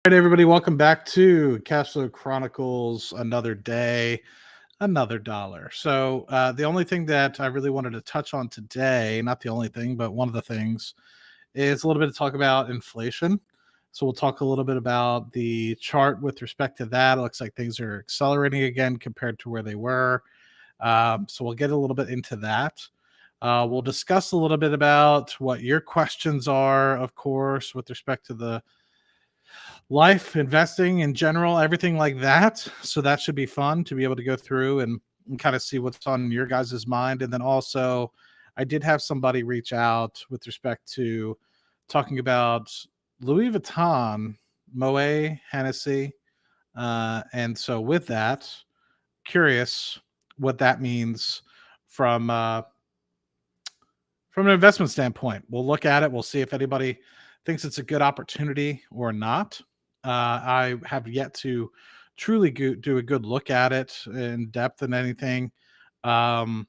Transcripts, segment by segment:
All right, everybody, welcome back to Cashflow Chronicles. Another day, another dollar. The only thing that I really wanted to touch on today, not the only thing, but one of the things, is a little bit to talk about inflation. So, we'll talk a little bit about the chart with respect to that. It looks like things are accelerating again compared to where they were. So, we'll get a little bit into that. We'll discuss a little bit about what your questions are, of course, with respect to the life, investing in general, everything like that. So that should be fun to be able to go through and kind of see what's on your guys' mind. And then also, I did have somebody reach out with respect to talking about Louis Vuitton, Moet, Hennessy. And so, with that, curious what that means from uh, from an investment standpoint. We'll look at it. We'll see if anybody thinks it's a good opportunity or not. I have yet to truly do a good look at it in depth and anything. Um,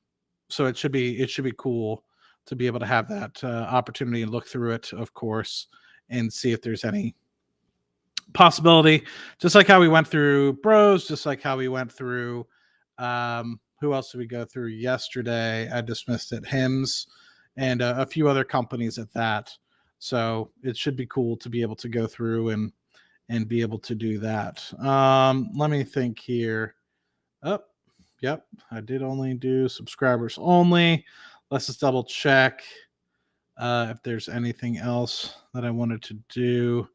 so it should be cool to be able to have that opportunity and look through it, of course, and see if there's any possibility. Just like how we went through Bros, just like how we went through. Who else did we go through yesterday? I dismissed it. Hims and a few other companies at that. So it should be cool to be able to go through and be able to do that. Let me think here. Oh, yep. I did only do subscribers only. Let's just double check if there's anything else that I wanted to do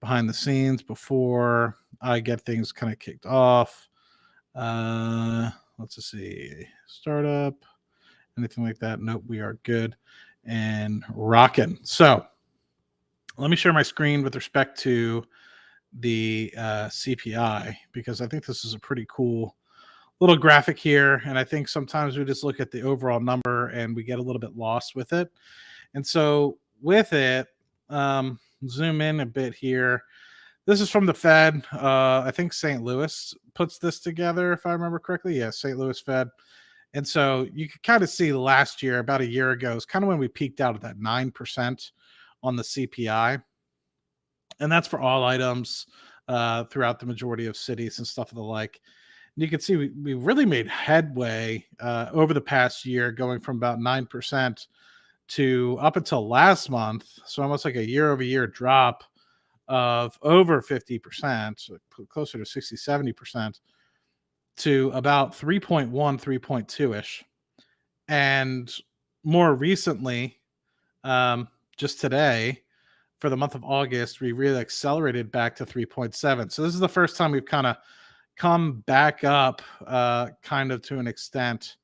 behind the scenes before I get things kind of kicked off. Let's just see. Startup, anything like that. Nope, we are good and rocking. So let me share my screen with respect to the CPI, because I think this is a pretty cool little graphic here. And I think sometimes we just look at the overall number and we get a little bit lost with it. And so with it, zoom in a bit here. This is from the Fed. I think St. Louis puts this together, if I remember correctly. Yes, St. Louis Fed. And so you could kind of see last year, about a year ago, is kind of when we peaked out at that 9% on the CPI. And that's for all items throughout the majority of cities and stuff of the like. And you can see we really made headway over the past year, going from about 9% to up until last month. So almost like a year over year drop of over 50%, closer to 60, 70%, to about 3.1, 3.2-ish. And more recently, just today, for the month of August, we really accelerated back to 3.7. So this is the first time we've kind of come back up kind of to an extent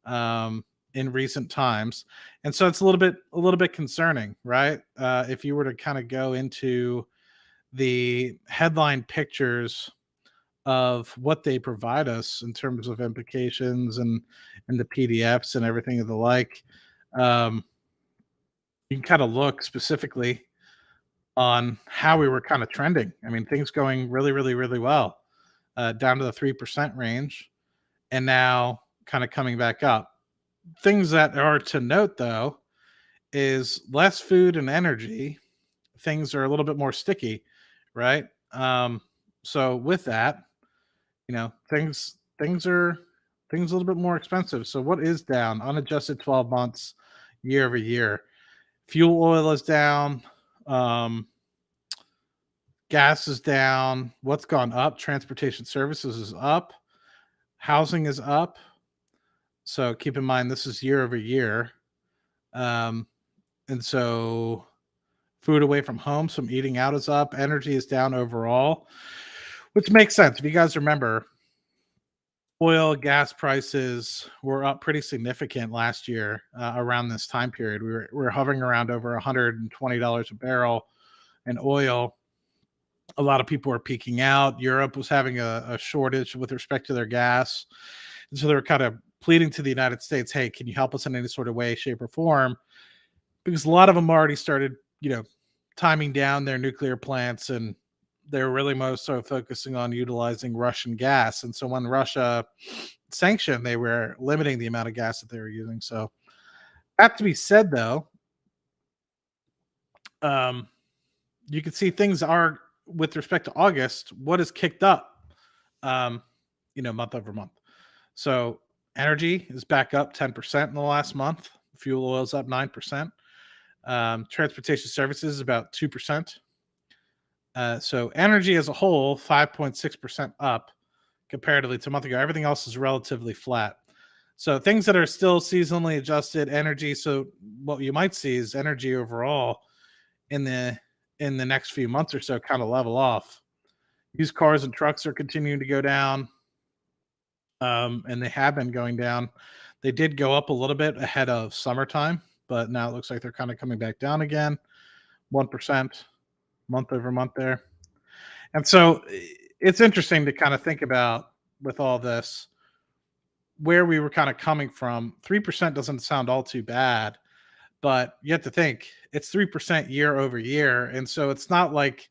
in recent times. And so it's a little bit concerning, right? If you were to kind of go into the headline pictures of what they provide us in terms of implications and the PDFs and everything of the like, um, you can kind of look specifically on how we were kind of trending. I mean, things going really, really, really well, down to the 3% range, and now kind of coming back up. Things that are to note, though, is less food and energy. Things are a little bit more sticky, right? So with that, things a little bit more expensive. So what is down? Unadjusted 12 months, year over year. Fuel oil is down. Um, Gas is down. What's gone up? Transportation services is up. Housing is up. So keep in mind, this is year over year. Um, and so food away from home, some eating out is up. Energy is down overall, which makes sense. If you guys remember, oil, gas prices were up pretty significant last year around this time period. We were hovering around over $120 a barrel in oil. A lot of people were peaking out. Europe was having a shortage with respect to their gas. And so they were kind of pleading to the United States, hey, can you help us in any sort of way, shape, or form? Because a lot of them already started, timing down their nuclear plants, and they were really most so focusing on utilizing Russian gas. And so when Russia sanctioned, they were limiting the amount of gas that they were using. So that to be said, though, you can see things are with respect to August, what is kicked up, month over month. So energy is back up 10% in the last month. Fuel oil is up 9%. Transportation services is about 2%. So energy as a whole, 5.6% up comparatively to a month ago. Everything else is relatively flat. So things that are still seasonally adjusted, energy. So what you might see is energy overall in the next few months or so kind of level off. Used cars and trucks are continuing to go down, and they have been going down. They did go up a little bit ahead of summertime, but now it looks like they're kind of coming back down again, 1% month over month there. And so it's interesting to kind of think about with all this where we were kind of coming from. 3% doesn't sound all too bad, but you have to think it's 3% year over year. And so it's not like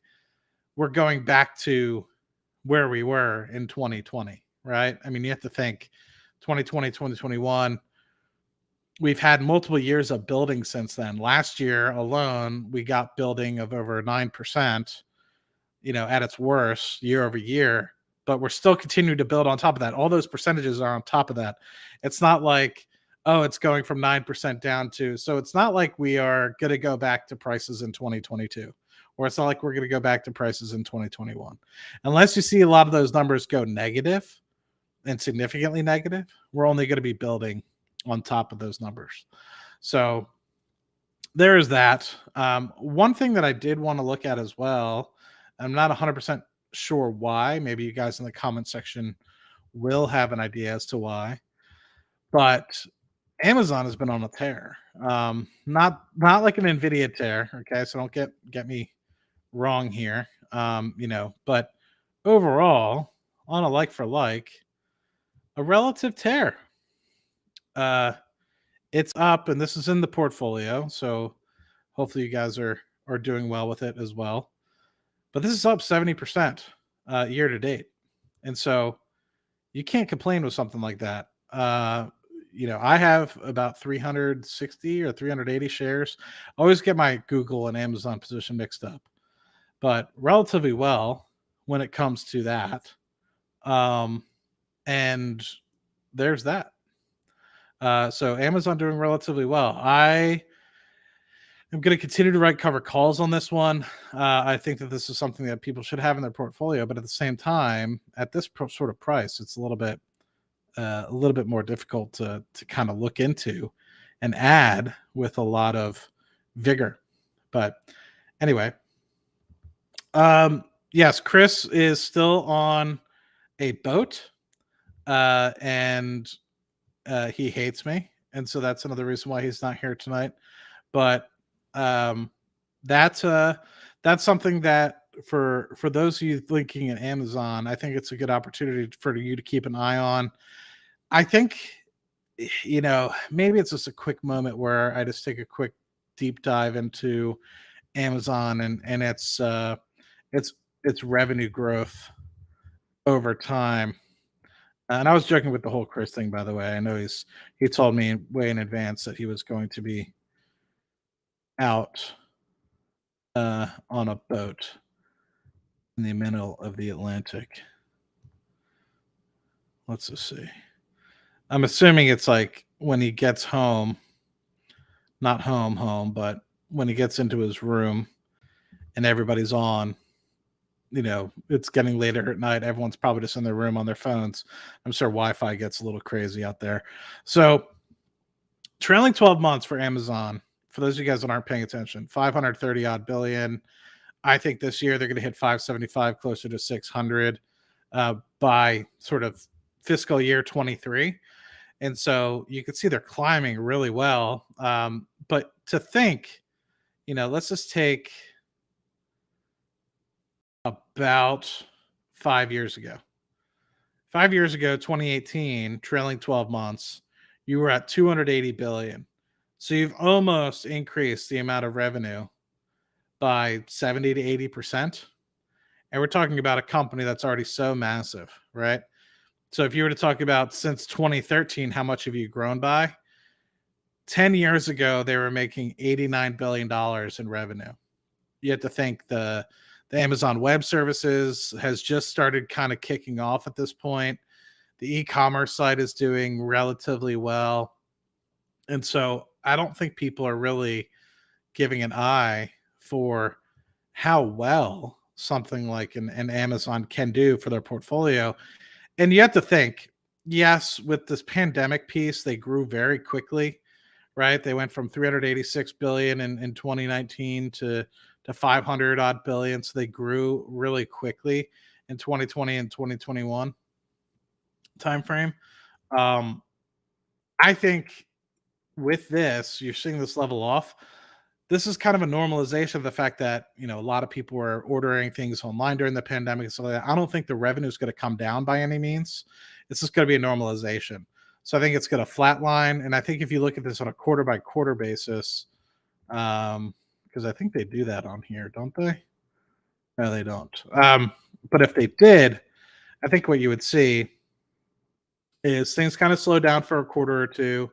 we're going back to where we were in 2020, right? I mean, you have to think 2020, 2021, we've had multiple years of building since then. Last year alone, we got building of over 9%, at its worst year over year, but we're still continuing to build on top of that. All those percentages are on top of that. It's not like, oh, it's going from 9% down to, so it's not like we are going to go back to prices in 2022, or it's not like we're going to go back to prices in 2021. Unless you see a lot of those numbers go negative and significantly negative, we're only going to be building on top of those numbers. So there's that. One thing that I did want to look at as well, I'm not 100% sure why. Maybe you guys in the comment section will have an idea as to why. But Amazon has been on a tear. Not like an Nvidia tear, okay? So don't get me wrong here. But overall, on a like for like, a relative tear. It's up, and this is in the portfolio, so hopefully you guys are doing well with it as well. But this is up 70% year to date. And so you can't complain with something like that. I have about 360 or 380 shares. I always get my Google and Amazon position mixed up, but relatively well when it comes to that. And there's that. So Amazon doing relatively well. I'm going to continue to write cover calls on this one. I think that this is something that people should have in their portfolio, but at the same time, at this sort of price, it's a little bit more difficult to kind of look into and add with a lot of vigor. But anyway, yes, Chris is still on a boat, and he hates me, and so that's another reason why he's not here tonight. But that's something that for those of you thinking at Amazon, I think it's a good opportunity for you to keep an eye on. I think, maybe it's just a quick moment where I just take a quick deep dive into Amazon and its revenue growth over time. And I was joking with the whole Chris thing, by the way. I know he told me way in advance that he was going to be out on a boat in the middle of the Atlantic. Let's just see. I'm assuming it's like when he gets home, not home, but when he gets into his room and everybody's on, it's getting later at night. Everyone's probably just in their room on their phones. I'm sure Wi-Fi gets a little crazy out there. So trailing 12 months for Amazon, for those of you guys that aren't paying attention, 530 odd billion. I think this year they're going to hit 575, closer to 600 by sort of fiscal year 23. And so you can see they're climbing really well. But to think, let's just take about 5 years ago. 5 years ago, 2018, trailing 12 months, you were at 280 billion. So you've almost increased the amount of revenue by 70 to 80%. And we're talking about a company that's already so massive, right? So if you were to talk about since 2013, how much have you grown by? 10 years ago, they were making $89 billion in revenue. You have to think the The Amazon Web Services has just started kind of kicking off at this point. The e-commerce side is doing relatively well. And so I don't think people are really giving an eye for how well something like an Amazon can do for their portfolio. And you have to think, yes, with this pandemic piece, they grew very quickly, right? They went from 386 billion in 2019 to 500 odd billion. So they grew really quickly in 2020 and 2021 timeframe. Um, I think with this, you're seeing this level off. This is kind of a normalization of the fact that, a lot of people were ordering things online during the pandemic and stuff like that. I don't think the revenue is going to come down by any means. It's just going to be a normalization. So I think it's going to flatline. And I think if you look at this on a quarter by quarter basis, because I think they do that on here, don't they? No, they don't. But if they did, I think what you would see is things kind of slow down for a quarter or two.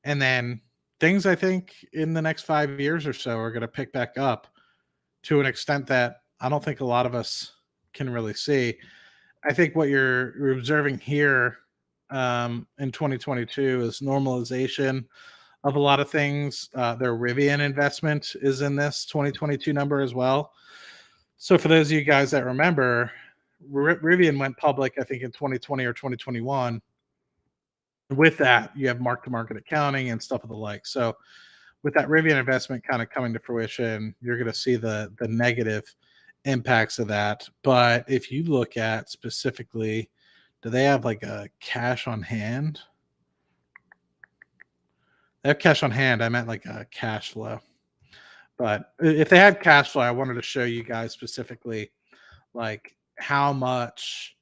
And then things, I think, in the next 5 years or so are going to pick back up to an extent that I don't think a lot of us can really see. I think what you're observing here in 2022 is normalization of a lot of things. Their Rivian investment is in this 2022 number as well. So for those of you guys that remember, Rivian went public, I think, in 2020 or 2021. With that, you have mark-to-market accounting and stuff of the like. So with that Rivian investment kind of coming to fruition, you're going to see the negative impacts of that. But if you look at specifically, do they have like a cash on hand? They have cash on hand. I meant like a cash flow. But if they had cash flow, I wanted to show you guys specifically like how much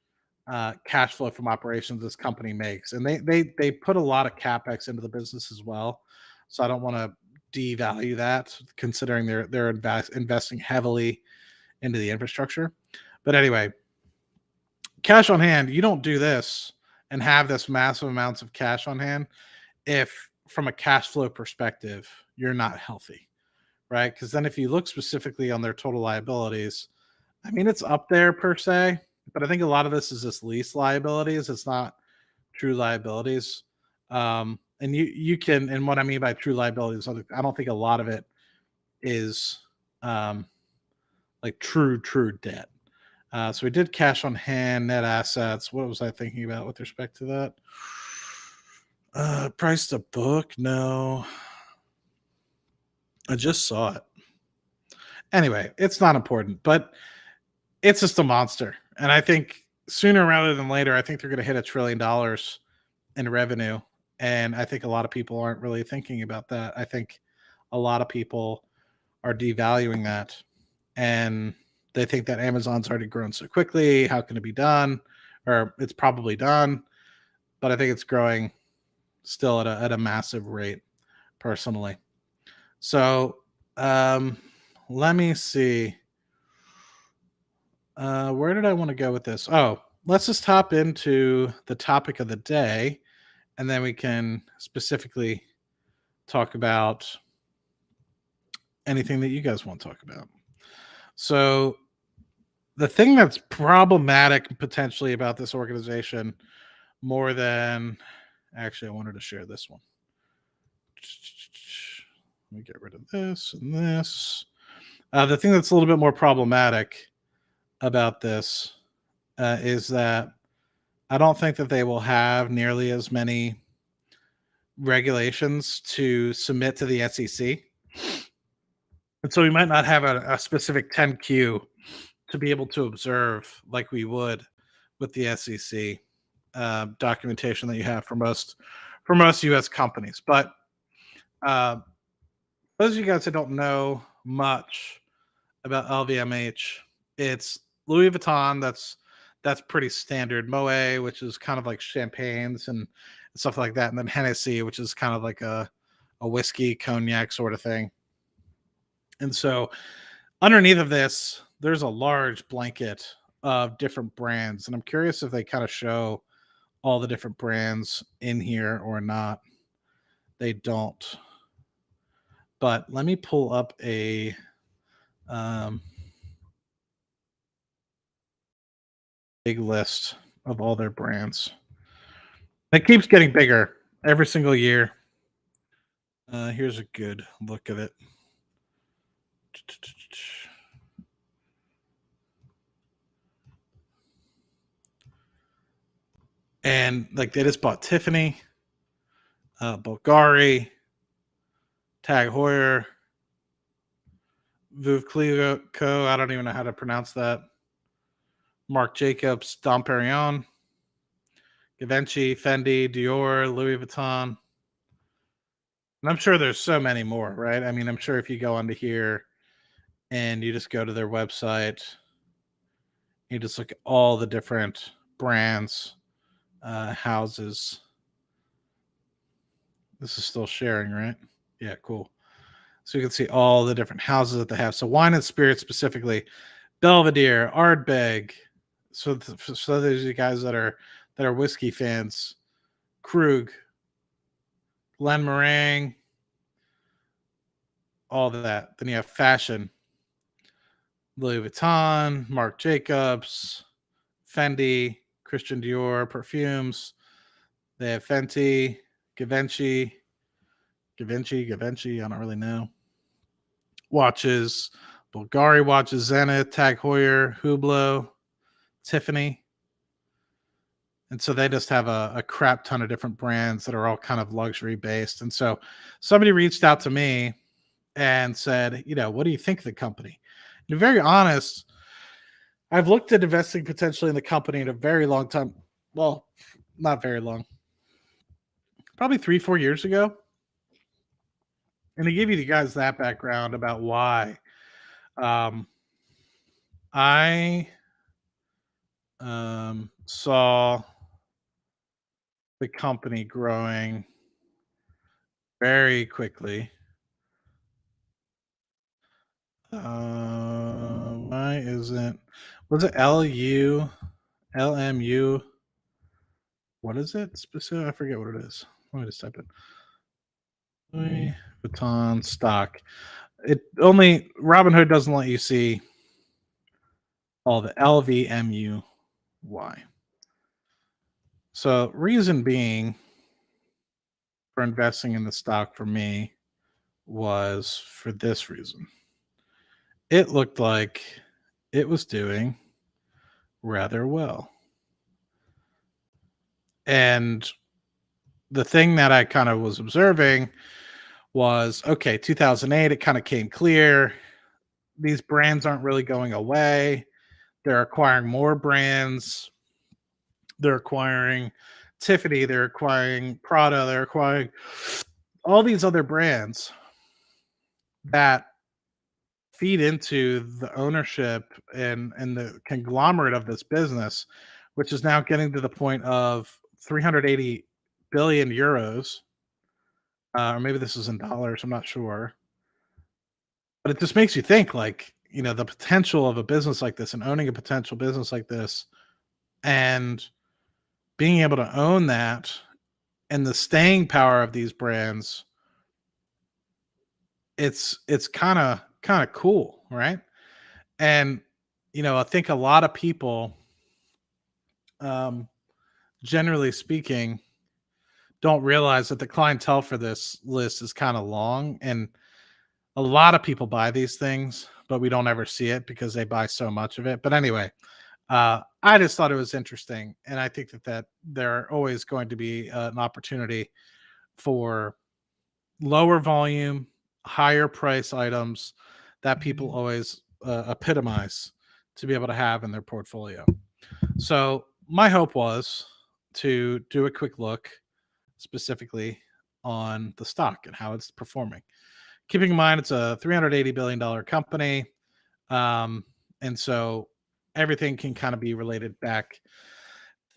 cash flow from operations this company makes, and they put a lot of capex into the business as well. So I don't want to devalue that, considering they're investing heavily into the infrastructure. But anyway, cash on hand. You don't do this and have this massive amounts of cash on hand if, from a cash flow perspective, you're not healthy, right? Because then if you look specifically on their total liabilities, I mean, it's up there per se, but I think a lot of this is just lease liabilities. It's not true liabilities. And you can, and what I mean by true liabilities, I don't think a lot of it is like true debt. So we did cash on hand, net assets. What was I thinking about with respect to that? Price to book? No, I just saw it. Anyway, it's not important, but it's just a monster. And I think sooner rather than later, I think they're going to hit $1 trillion in revenue. And I think a lot of people aren't really thinking about that. I think a lot of people are devaluing that. And they think that Amazon's already grown so quickly. How can it be done? Or it's probably done. But I think it's growing still at a massive rate, personally. So let me see. Where did I want to go with this? Oh, let's just hop into the topic of the day, and then we can specifically talk about anything that you guys want to talk about. So the thing that's problematic potentially about this organization, more than actually, I wanted to share this one. Let me get rid of this and this. The thing that's a little bit more problematic about this is that I don't think that they will have nearly as many regulations to submit to the SEC. And so we might not have a specific 10Q to be able to observe like we would with the SEC documentation that you have for most U.S. companies. But those of you guys that don't know much about LVMH, it's Louis Vuitton. That's pretty standard. Moet, which is kind of like champagnes and stuff like that, and then Hennessy, which is kind of like a whiskey cognac sort of thing. And so underneath of this, there's a large blanket of different brands, and I'm curious if they kind of show all the different brands in here or not. They don't. But let me pull up a big list of all their brands. It keeps getting bigger every single year. Here's a good look at it. And like they just bought Tiffany, Bulgari, Tag Heuer, Veuve Co. I don't even know how to pronounce that. Marc Jacobs, Dom Perignon, Givenchy, Fendi, Dior, Louis Vuitton. And I'm sure there's so many more, right? I mean, I'm sure if you go onto here and you just go to their website, you just look at all the different brands, houses. This is still sharing, right? Yeah, cool. So you can see all the different houses that they have. So wine and spirits specifically, Belvedere, Ardbeg. So there's you guys that are whiskey fans. Krug, Glenmorangie, all that. Then you have fashion, Louis Vuitton, Marc Jacobs, Fendi, Christian Dior, perfumes. They have Fenty, Givenchy. I don't really know. Watches, Bulgari watches, Zenith, Tag Heuer, Hublot, Tiffany. And so they just have a crap ton of different brands that are all kind of luxury based. And so somebody reached out to me and said, what do you think of the company? To be very honest, I've looked at investing potentially in the company in a very long time. Well, not very long. Probably 3-4 years ago. And to give you guys that background about why, I saw the company growing very quickly. Why isn't, was it LMU? What is it specific? I forget what it is. Let me just type it. Louis Vuitton stock. It only, Robinhood doesn't let you see all the LVMUY. So reason being for investing in the stock for me was for this reason. It looked like it was doing rather well. And the thing that I kind of was observing was, okay, 2008, it kind of came clear. These brands aren't really going away. They're acquiring more brands. They're acquiring Tiffany. They're acquiring Prada. They're acquiring all these other brands that feed into the ownership and the conglomerate of this business, which is now getting to the point of 380 billion euros. Or maybe this is in dollars. I'm not sure. But it just makes you think, like, the potential of a business like this and owning a potential business like this and being able to own that and the staying power of these brands. It's kind of cool, right? And I think a lot of people, generally speaking, don't realize that the clientele for this list is kind of long, and a lot of people buy these things, but we don't ever see it because they buy so much of it. But anyway, I just thought it was interesting, and I think that there are always going to be an opportunity for lower volume, higher price items that people always epitomize to be able to have in their portfolio. So my hope was to do a quick look specifically on the stock and how it's performing. Keeping in mind, it's a $380 billion company. And so everything can kind of be related back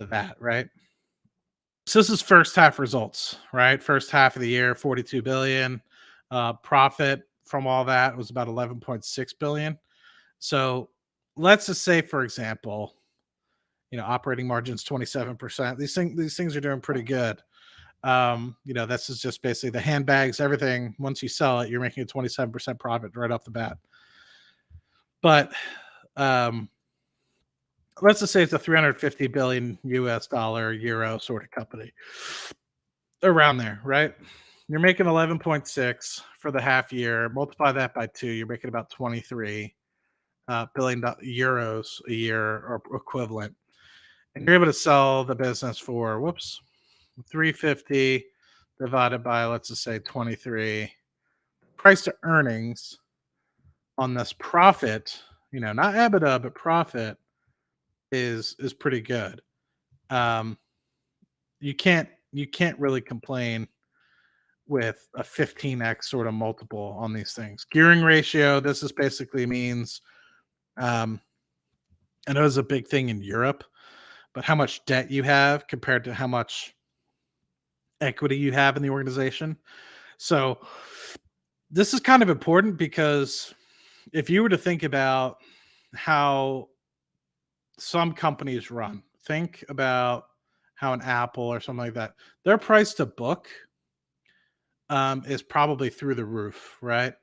to that, right? So this is first half results, right? First half of the year, 42 billion. Profit from all that was about 11.6 billion. So let's just say, for example, operating margins 27%. These things are doing pretty good. This is just basically the handbags, everything. Once you sell it, you're making a 27% profit right off the bat. But let's just say it's a 350 billion US dollar euro sort of company around there, right? You're making 11.6 for the half year. Multiply that by 2, you're making about 23 billion euros a year or equivalent. And you're able to sell the business for 350 divided by, let's just say, 23. Price to earnings on this profit, not EBITDA, but profit is pretty good. You can't really complain with a 15x sort of multiple on these things. Gearing ratio, this is basically means, I know it's a big thing in Europe, but how much debt you have compared to how much equity you have in the organization. So this is kind of important because if you were to think about how some companies run, think about how an Apple or something like that, their price to book is probably through the roof, right?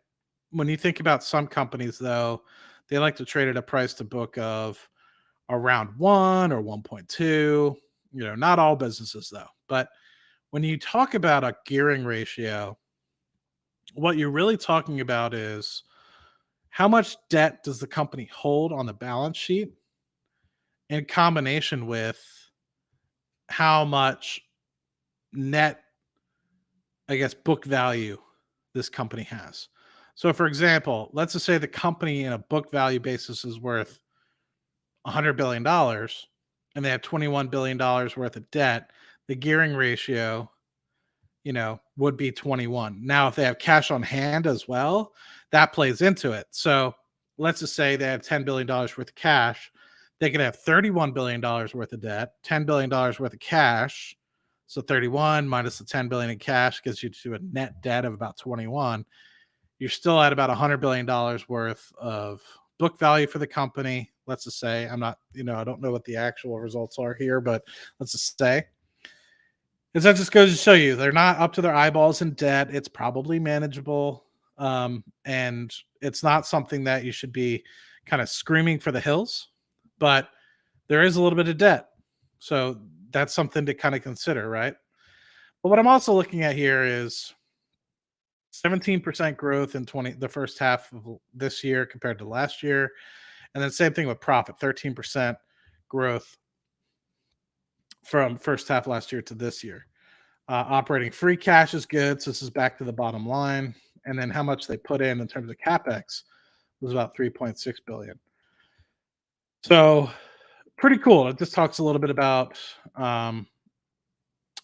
When you think about some companies, though, they like to trade at a price to book of around 1 or 1.2. Not all businesses, though. But when you talk about a gearing ratio, what you're really talking about is how much debt does the company hold on the balance sheet in combination with how much net, I guess, book value this company has. So, for example, let's just say the company in a book value basis is worth $100 billion and they have $21 billion worth of debt. The gearing ratio, would be 21. Now, if they have cash on hand as well, that plays into it. So let's just say they have $10 billion worth of cash. They could have $31 billion worth of debt, $10 billion worth of cash. So 31 minus the 10 billion in cash gives you to a net debt of about 21. You're still at about $100 billion worth of book value for the company. Let's just say, I'm not, I don't know what the actual results are here, but let's just say. Because that just goes to show you they're not up to their eyeballs in debt. It's probably manageable. And it's not something that you should be kind of screaming for the hills, but there is a little bit of debt. So that's something to kind of consider, right? But what I'm also looking at here is 17% growth in the first half of this year compared to last year. And then same thing with profit, 13% growth from first half last year to this year. Operating free cash is good. So this is back to the bottom line. And then how much they put in terms of CapEx was about 3.6 billion. So pretty cool. It just talks a little bit about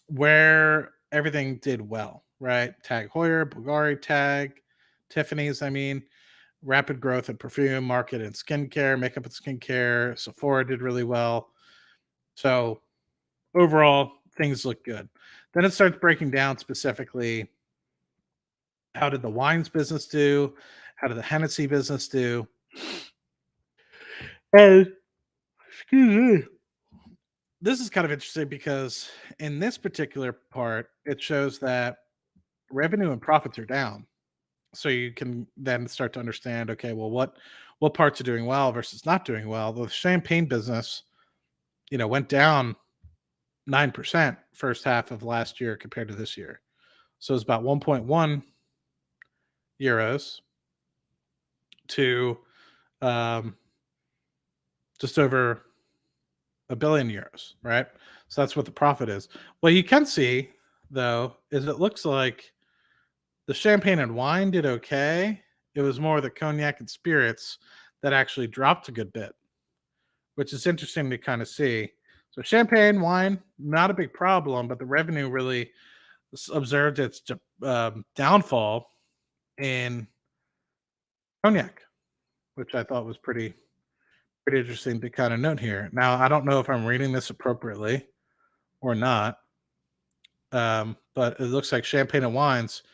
where everything did well, right? Tag Heuer, Bulgari, Tag, Tiffany's, rapid growth in perfume market and skincare, makeup and skincare. Sephora did really well. So overall, things look good. Then it starts breaking down specifically, how did the wines business do? How did the Hennessy business do? And excuse me. This is kind of interesting because in this particular part, it shows that revenue and profits are down. So you can then start to understand, okay, well, what parts are doing well versus not doing well. The champagne business, went down 9% first half of last year compared to this year. So it's about 1.1 euros to just over a billion euros, right? So that's what the profit is. What you can see, though, is it looks like the champagne and wine did okay. It was more the cognac and spirits that actually dropped a good bit, which is interesting to kind of see. So champagne, wine, not a big problem, but the revenue really observed its downfall in cognac, which I thought was pretty interesting to kind of note here. Now, I don't know if I'm reading this appropriately or not, but it looks like champagne and wines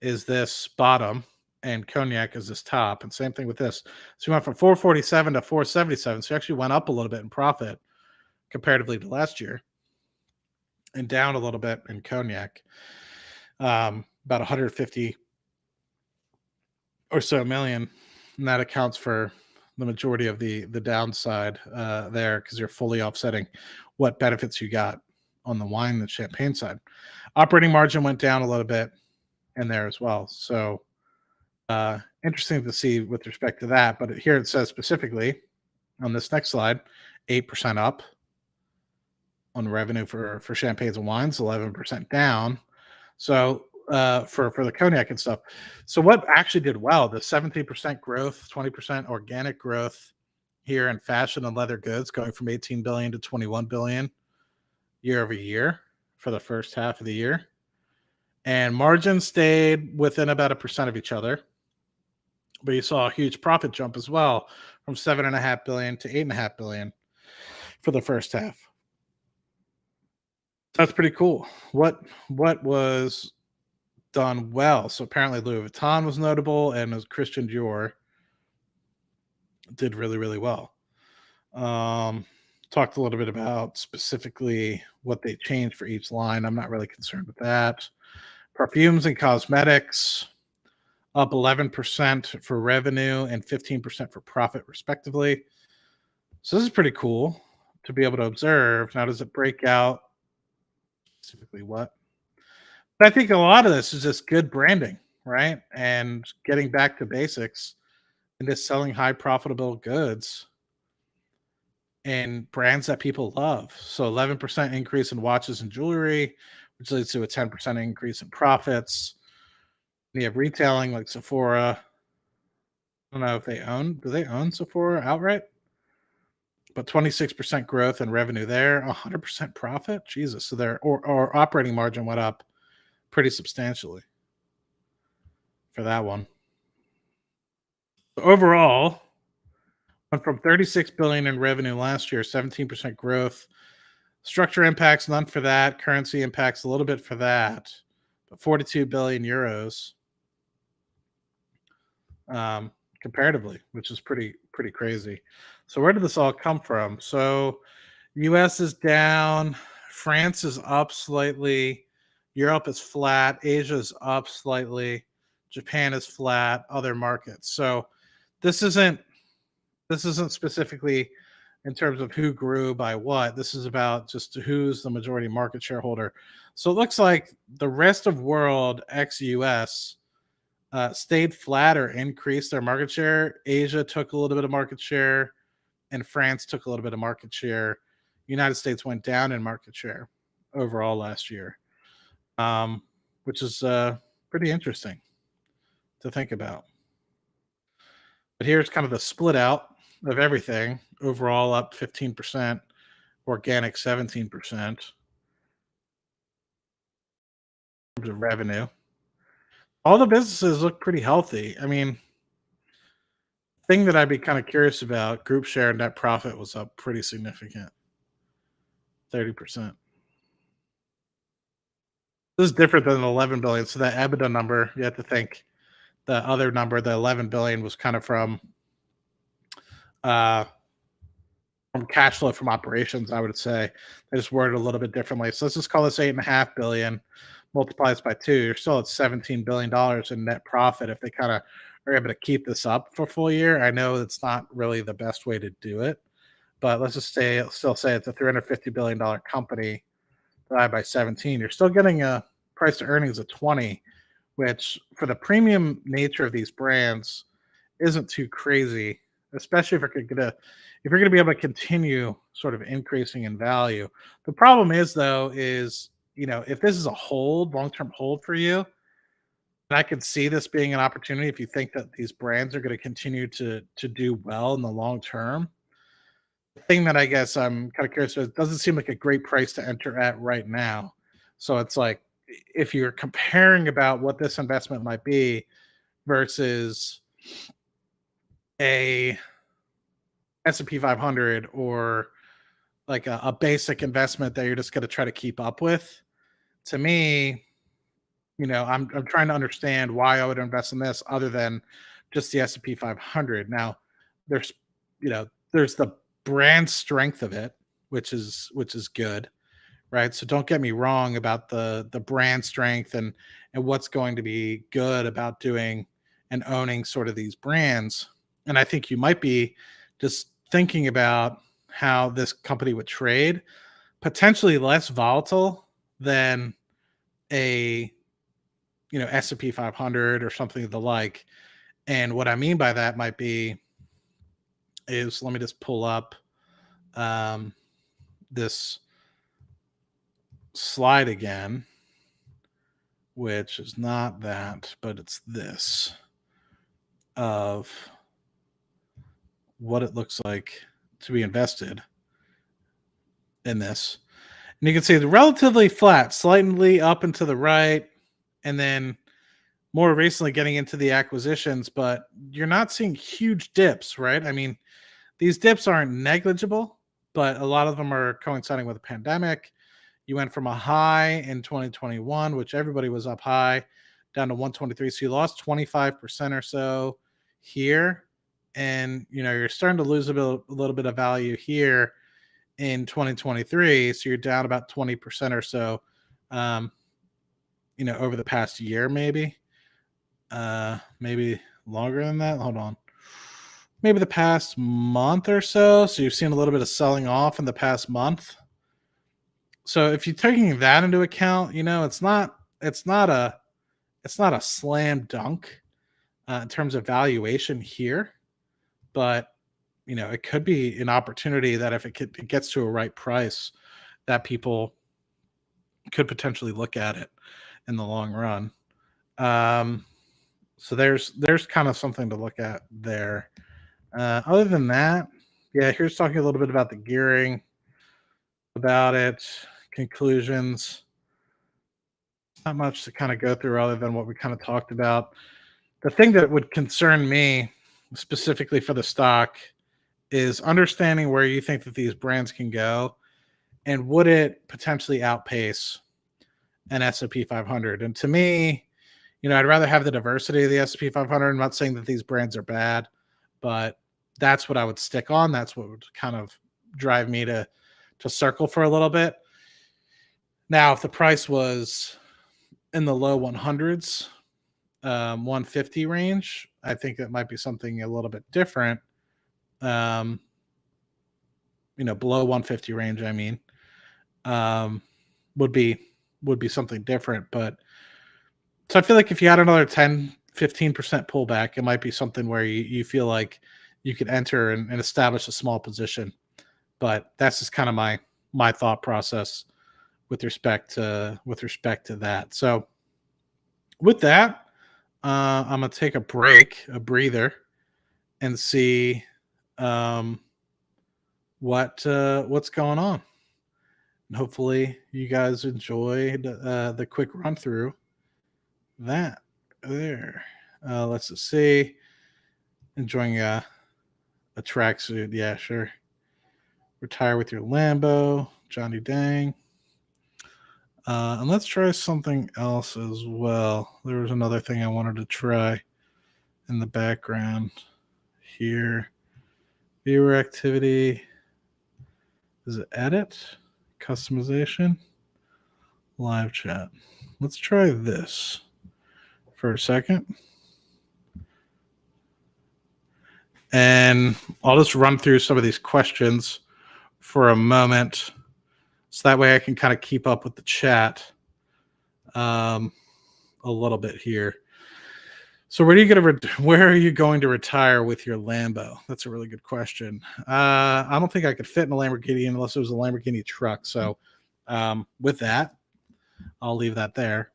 is this bottom and cognac is this top, and same thing with this. So we went from 447 to 477, so you actually went up a little bit in profit comparatively to last year, and down a little bit in cognac, about 150 or so million, and that accounts for the majority of the downside there, because you're fully offsetting what benefits you got on the wine and champagne side. Operating margin went down a little bit in there as well. So interesting to see with respect to that. But here it says specifically on this next slide, 8% up on revenue for champagnes and wines, 11% down. So for the cognac and stuff. So what actually did well? The 17% growth, 20% organic growth here in fashion and leather goods, going from 18 billion to 21 billion year over year for the first half of the year. And margins stayed within about 1% of each other. But you saw a huge profit jump as well, from 7.5 billion to 8.5 billion for the first half. That's pretty cool. What was done well? So apparently Louis Vuitton was notable, and as Christian Dior did really, really well. Talked a little bit about specifically what they changed for each line. I'm not really concerned with that. Perfumes and cosmetics up 11% for revenue and 15% for profit, respectively. So this is pretty cool to be able to observe. Now, does it break out specifically what? But I think a lot of this is just good branding, right? And getting back to basics and just selling high profitable goods and brands that people love. So 11% increase in watches and jewelry, which leads to a 10% increase in profits. You have retailing like Sephora. I don't know if do they own Sephora outright? But 26% growth in revenue there, 100% profit. Jesus. So their or operating margin went up pretty substantially for that one. So overall, went from 36 billion in revenue last year, 17% growth. Structure impacts, none for that. Currency impacts a little bit for that. But 42 billion euros comparatively, which is pretty crazy. So where did this all come from? So US is down, France is up slightly, Europe is flat, Asia is up slightly, Japan is flat, other markets. So this isn't specifically in terms of who grew by what. This is about just who's the majority market shareholder. So it looks like the rest of world ex-US stayed flat or increased their market share. Asia took a little bit of market share, and France took a little bit of market share. United States went down in market share overall last year, which is pretty interesting to think about. But here's kind of the split out of everything. Overall up 15%, organic 17% in terms of revenue. All the businesses look pretty healthy. I mean, thing that I'd be kind of curious about, group share net profit was up pretty significant, 30%. This is different than 11 billion. So that EBITDA number, you have to think the other number, the 11 billion, was kind of from cash flow from operations, I would say. They just worded a little bit differently. So let's just call this 8.5 billion, multiply this by 2. You're still at $17 billion in net profit if they kind of are able to keep this up for full year. I know it's not really the best way to do it, but let's just still say it's a $350 billion company divided by 17. You're still getting a price to earnings of 20, which for the premium nature of these brands isn't too crazy, especially if you're going to be able to continue sort of increasing in value. The problem is, though, if this is a long-term hold for you, and I could see this being an opportunity if you think that these brands are going to continue to do well in the long term. The thing that I guess I'm kind of curious about, it doesn't seem like a great price to enter at right now. So it's like, if you're comparing about what this investment might be versus a S&P 500 or like a basic investment that you're just going to try to keep up with, to me, I'm trying to understand why I would invest in this other than just the S&P 500. Now, there's there's the brand strength of it, which is good, right? So don't get me wrong about the brand strength and what's going to be good about doing and owning sort of these brands. And I think you might be just thinking about how this company would trade, potentially less volatile than a S&P 500 or something of the like. And what I mean by that might be is, let me just pull up this slide again, which is not that, but it's this, of what it looks like to be invested in this. And you can see the relatively flat, slightly up and to the right, and then more recently getting into the acquisitions, but you're not seeing huge dips, right? I mean, these dips aren't negligible, but a lot of them are coinciding with the pandemic. You went from a high in 2021, which everybody was up high, down to 123. So you lost 25% or so here. And, you're starting to lose a little bit of value here in 2023. So you're down about 20% or so, over the past year, maybe longer than that. Hold on. Maybe the past month or so. So you've seen a little bit of selling off in the past month. So if you're taking that into account, it's not a slam dunk in terms of valuation here, but it could be an opportunity that if it gets to a right price, that people could potentially look at it in the long run. So there's kind of something to look at there. Other than that, yeah, here's talking a little bit about the gearing, about it, conclusions. Not much to kind of go through other than what we kind of talked about. The thing that would concern me specifically for the stock is understanding where you think that these brands can go, and would it potentially outpace an S&P 500? And to me, I'd rather have the diversity of the S&P 500. I'm not saying that these brands are bad, but that's what I would stick on. That's what would kind of drive me to circle for a little bit. Now, if the price was in the low 100s, 150 range, I think that might be something a little bit different. Below 150 range, I mean, would be something different. But so I feel like if you had another 10, 15% pullback, it might be something where you feel like you could enter and establish a small position. But that's just kind of my thought process with respect to that. So with that, I'm gonna take a breather, and see what's going on. And hopefully you guys enjoyed the quick run through that there. Let's just see. Enjoying a tracksuit. Yeah, sure. Retire with your Lambo, Johnny Dang. And let's try something else as well. There was another thing I wanted to try in the background here. Viewer activity. Is it edit? Customization? Live chat. Let's try this for a second. And I'll just run through some of these questions for a moment, so that way I can kind of keep up with the chat a little bit here. So where are you going to retire with your Lambo? That's a really good question. I don't think I could fit in a Lamborghini unless it was a Lamborghini truck. So with that, I'll leave that there.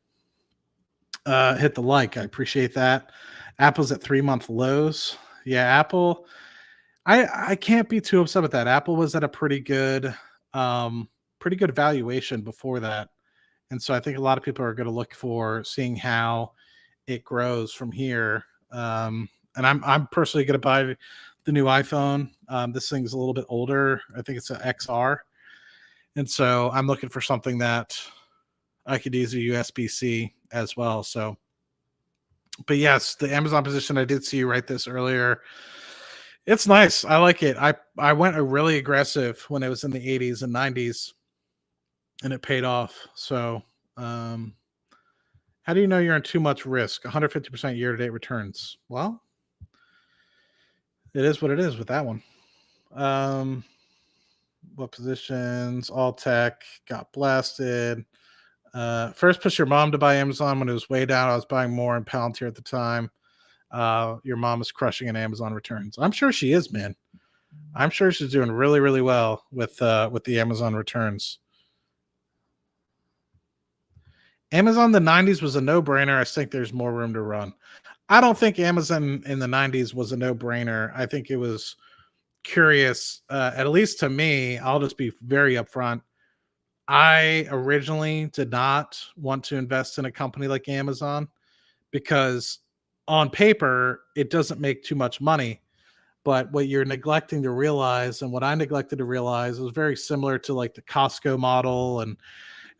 Hit the like. I appreciate that. Apple's at 3-month lows. Yeah, Apple. I can't be too upset with that. Apple was at a pretty good valuation before that. And so I think a lot of people are going to look for seeing how it grows from here. And I'm personally going to buy the new iPhone. This thing's a little bit older. I think it's an XR. And so I'm looking for something that I could use a USB-C as well. So, but yes, the Amazon position, I did see you write this earlier. It's nice. I like it. I went really aggressive when it was in the 80s and 90s, and it paid off. So, how do you know you're in too much risk? 150% year-to-date returns. Well, It is what it is with that one. What positions? All tech got blasted. First, push your mom to buy Amazon when it was way down. I was buying more in Palantir at the time. Your mom is crushing in Amazon returns. I'm sure she is, man. I'm sure she's doing really, really well with the Amazon returns. Amazon in the 90s was a no-brainer. I think there's more room to run. I don't think Amazon in the 90s was a no-brainer. I think it was curious, at least to me. I'll just be very upfront. I originally did not want to invest in a company like Amazon because on paper, it doesn't make too much money. But what you're neglecting to realize, and what I neglected to realize, is very similar to like the Costco model and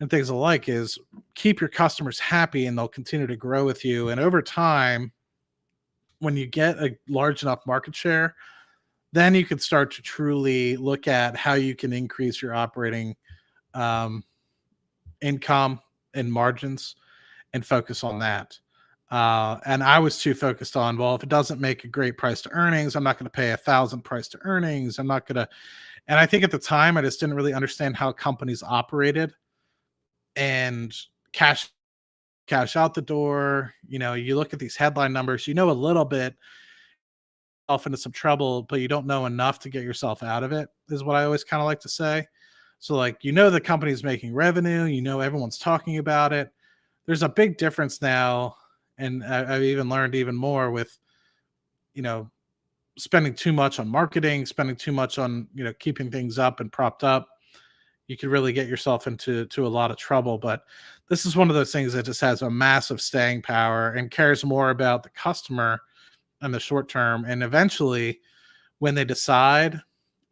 things alike, is keep your customers happy and they'll continue to grow with you. And over time, when you get a large enough market share, then you can start to truly look at how you can increase your operating income and margins and focus on that. And I was too focused on, well, if it doesn't make a great price to earnings, I'm not going to pay 1,000 price to earnings. I'm not going to. And I think at the time, I just didn't really understand how companies operated and cash out the door. You know, you look at these headline numbers, you know, a little bit off into some trouble, but you don't know enough to get yourself out of it, is what I always kind of like to say. So like, you know, the company's making revenue, you know, everyone's talking about it. There's a big difference now. And I've even learned even more with, you know, spending too much on marketing, spending too much on, you know, keeping things up and propped up. You could really get yourself into a lot of trouble. But this is one of those things that just has a massive staying power and cares more about the customer in the short term. And eventually, when they decide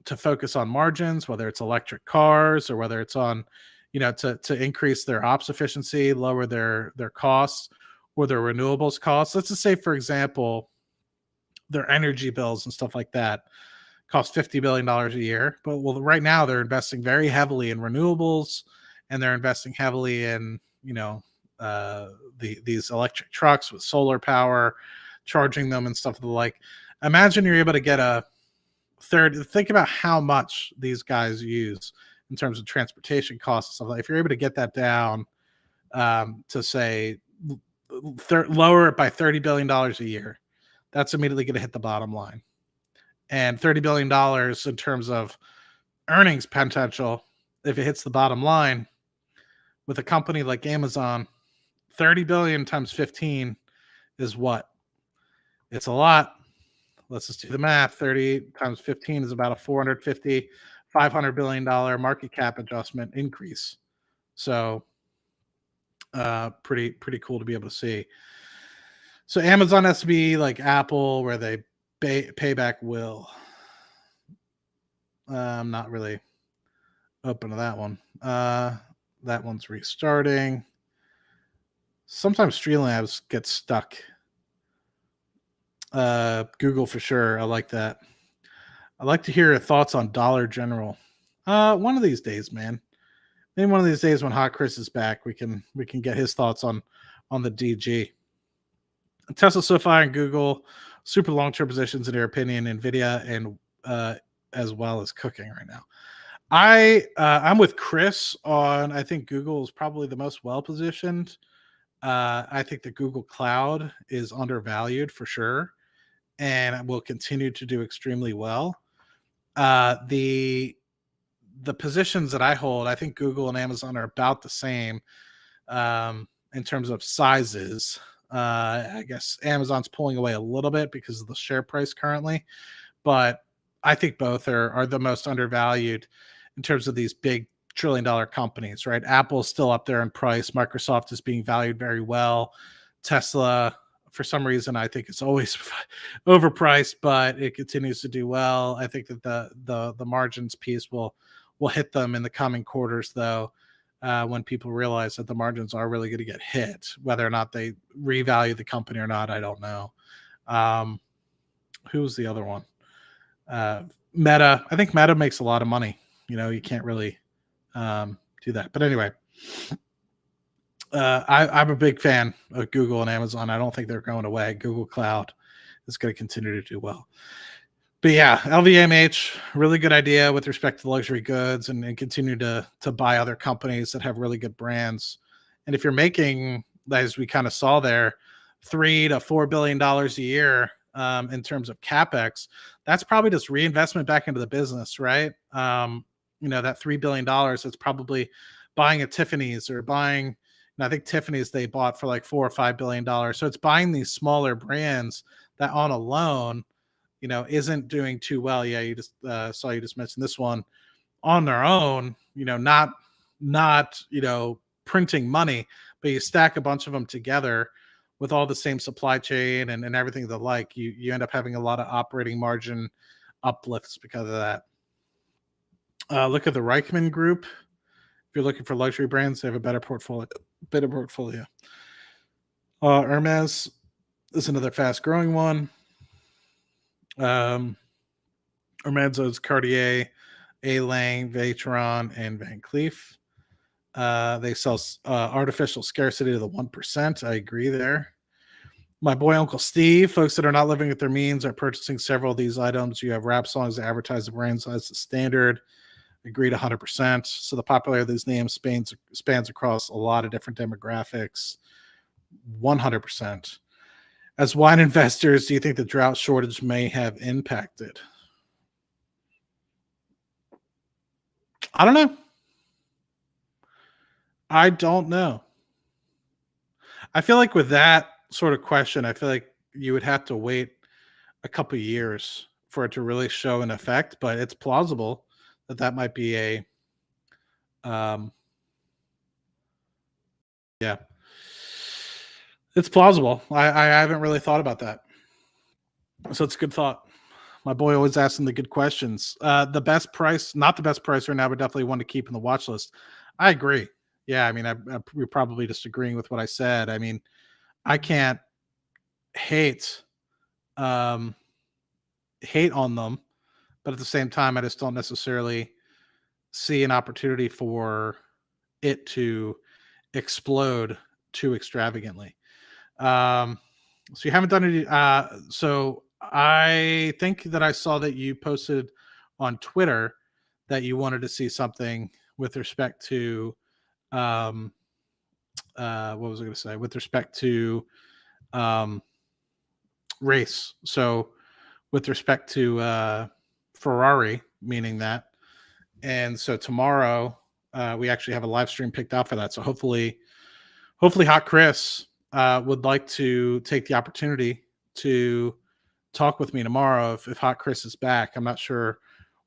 to focus on margins, whether it's electric cars or whether it's on, you know, to increase their ops efficiency, lower their costs or their renewables costs. Let's just say, for example, their energy bills and stuff like that cost $50 billion a year. But well, right now they're investing very heavily in renewables and they're investing heavily in, you know, these electric trucks with solar power, charging them and stuff of the like. Imagine you're able to get a third. Think about how much these guys use in terms of transportation costs and stuff like that. If you're able to get that down to say lower it by $30 billion a year, that's immediately going to hit the bottom line. And $30 billion in terms of earnings potential, if it hits the bottom line with a company like Amazon, 30 billion times 15 is what? It's a lot. Let's just do the math. 30 times 15 is about a 450, $500 billion market cap adjustment increase. So pretty cool to be able to see. So Amazon has to be like Apple, where they payback will. I'm not really open to that one. That one's restarting. Sometimes Streamlabs gets stuck. Google for sure. I like that. I'd like to hear your thoughts on Dollar General. One of these days, man. Maybe one of these days when Hot Chris is back, we can get his thoughts on the DG. Tesla, SoFi, and Google, super long-term positions in your opinion. Nvidia and as well as cooking right now. I'm with Chris on. I think Google is probably the most well-positioned. I think the Google Cloud is undervalued for sure, and will continue to do extremely well. The positions that I hold, I think Google and Amazon are about the same in terms of sizes. I guess Amazon's pulling away a little bit because of the share price currently, but I think both are the most undervalued in terms of these big trillion-dollar companies, right? Apple's still up there in price. Microsoft is being valued very well. Tesla, for some reason, I think it's always overpriced, but it continues to do well. I think that the margins piece will hit them in the coming quarters, though, when people realize that the margins are really going to get hit. Whether or not they revalue the company or not, I don't know. Who's the other one? Meta. I think Meta makes a lot of money. You know, you can't really do that. But anyway, I'm a big fan of Google and Amazon. I don't think they're going away. Google Cloud is going to continue to do well. But yeah, LVMH, really good idea with respect to luxury goods, and continue to buy other companies that have really good brands. And if you're making, as we kind of saw there, $3 to $4 billion a year in terms of capex, that's probably just reinvestment back into the business, right? That $3 billion, that's probably buying a Tiffany's or buying. And I think Tiffany's they bought for like $4 or $5 billion. So it's buying these smaller brands that on a loan isn't doing too well. Yeah, you just saw you just mentioned this one on their own, not printing money, but you stack a bunch of them together with all the same supply chain and everything the like, you end up having a lot of operating margin uplifts because of that. Look at the Reichman Group. If you're looking for luxury brands, they have a better portfolio. Hermes is another fast growing one. Hermes, Cartier, A. Lange, Vacheron, and Van Cleef. They sell artificial scarcity to the 1%. I agree there. My boy Uncle Steve, folks that are not living with their means are purchasing several of these items. You have rap songs that advertise the brands as the standard. Agreed 100%. So the popularity of these names spans across a lot of different demographics. 100%. As wine investors, do you think the drought shortage may have impacted? I don't know. I don't know. I feel like with that sort of question, I feel like you would have to wait a couple of years for it to really show an effect, but it's plausible that might be a yeah. It's plausible. I haven't really thought about that. So it's a good thought. My boy always asking the good questions. The best price, not the best price right now, but definitely one to keep in the watch list. I agree. Yeah, I mean, we're probably just agreeing with what I said. I mean, I can't hate um, hate on them, but at the same time, I just don't necessarily see an opportunity for it to explode too extravagantly. Um, so you haven't done any. So I think that I saw that you posted on Twitter that you wanted to see something with respect to what was I going to say? With respect to um, race. So with respect to Ferrari, meaning that. And so tomorrow we actually have a live stream picked out for that. So hopefully Hot Chris would like to take the opportunity to talk with me tomorrow if Hot Chris is back. I'm not sure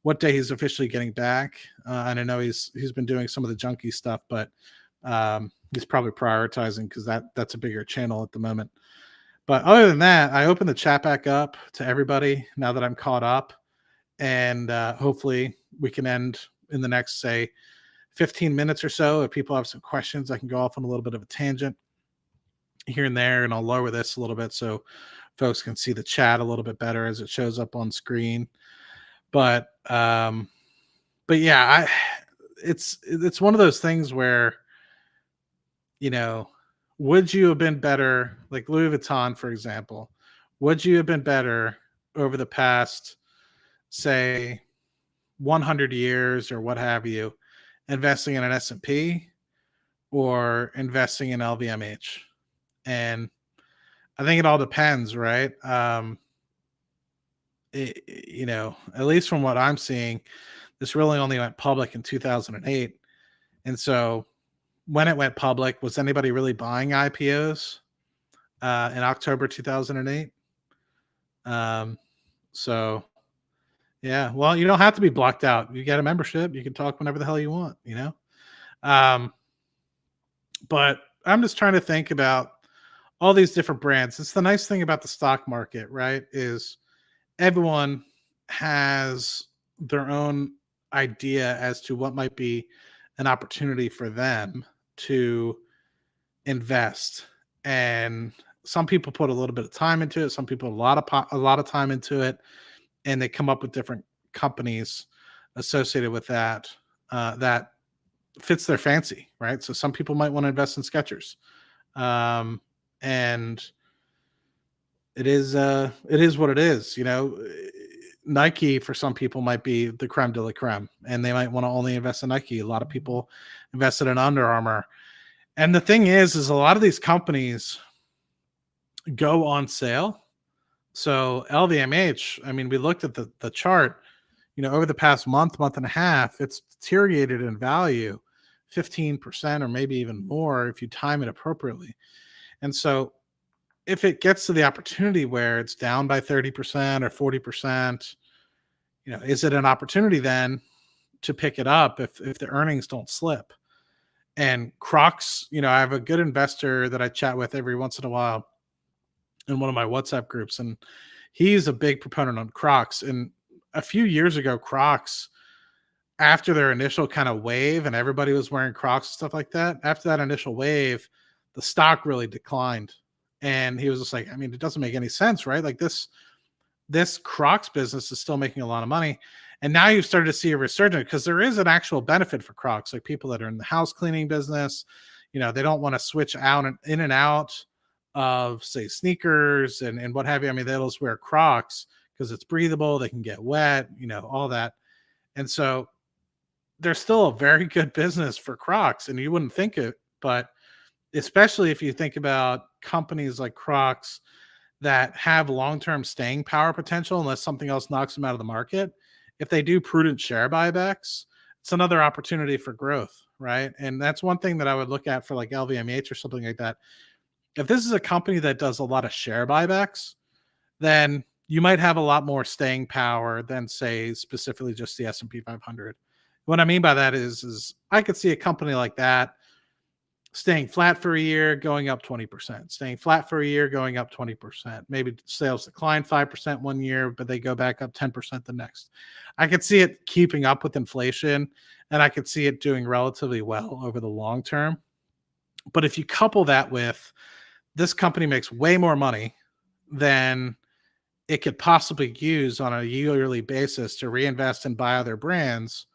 what day he's officially getting back, and I know he's been doing some of the junkie stuff, but he's probably prioritizing because that's a bigger channel at the moment. But other than that, I opened the chat back up to everybody now that I'm caught up, and hopefully we can end in the next, say, 15 minutes or so. If people have some questions, I can go off on a little bit of a tangent here and there, and I'll lower this a little bit so folks can see the chat a little bit better as it shows up on screen. But yeah, it's one of those things where, would you have been better, like Louis Vuitton, for example, would you have been better over the past, say, 100 years or what have you, investing in an S&P or investing in LVMH? And I think it all depends, right? At least from what I'm seeing, this really only went public in 2008. And so when it went public, was anybody really buying IPOs in October 2008? So, yeah, well, you don't have to be blocked out. You get a membership. You can talk whenever the hell you want, But I'm just trying to think about all these different brands. It's the nice thing about the stock market, right? Is everyone has their own idea as to what might be an opportunity for them to invest. And some people put a little bit of time into it. Some people a lot of time into it, and they come up with different companies associated with that that fits their fancy, right? So some people might want to invest in Skechers, and it is what it is. Nike for some people might be the creme de la creme, and they might want to only invest in Nike. A lot of people invested in Under Armour. And the thing is a lot of these companies go on sale. So LVMH, I mean, we looked at the chart, over the past month and a half, it's deteriorated in value 15% or maybe even more if you time it appropriately. And so if it gets to the opportunity where it's down by 30% or 40%, is it an opportunity then to pick it up if the earnings don't slip? And Crocs, I have a good investor that I chat with every once in a while in one of my WhatsApp groups, and he's a big proponent on Crocs. And a few years ago, Crocs, after their initial kind of wave and everybody was wearing Crocs and stuff like that, after that initial wave, the stock really declined. And he was just like, I mean, it doesn't make any sense, right? Like this Crocs business is still making a lot of money. And now you've started to see a resurgence because there is an actual benefit for Crocs. Like people that are in the house cleaning business, they don't want to switch out and in and out of, say, sneakers and what have you. I mean, they'll just wear Crocs because it's breathable. They can get wet, all that. And so there's still a very good business for Crocs, and you wouldn't think it, but especially if you think about companies like Crocs that have long-term staying power potential, unless something else knocks them out of the market. If they do prudent share buybacks, it's another opportunity for growth, right? And that's one thing that I would look at for like LVMH or something like that. If this is a company that does a lot of share buybacks, then you might have a lot more staying power than, say, specifically just the S&P 500. What I mean by that is I could see a company like that staying flat for a year, going up 20%, staying flat for a year, going up 20%. Maybe sales decline 5% one year, but they go back up 10% the next. I could see it keeping up with inflation, and I could see it doing relatively well over the long term. But if you couple that with this company makes way more money than it could possibly use on a yearly basis to reinvest and buy other brands,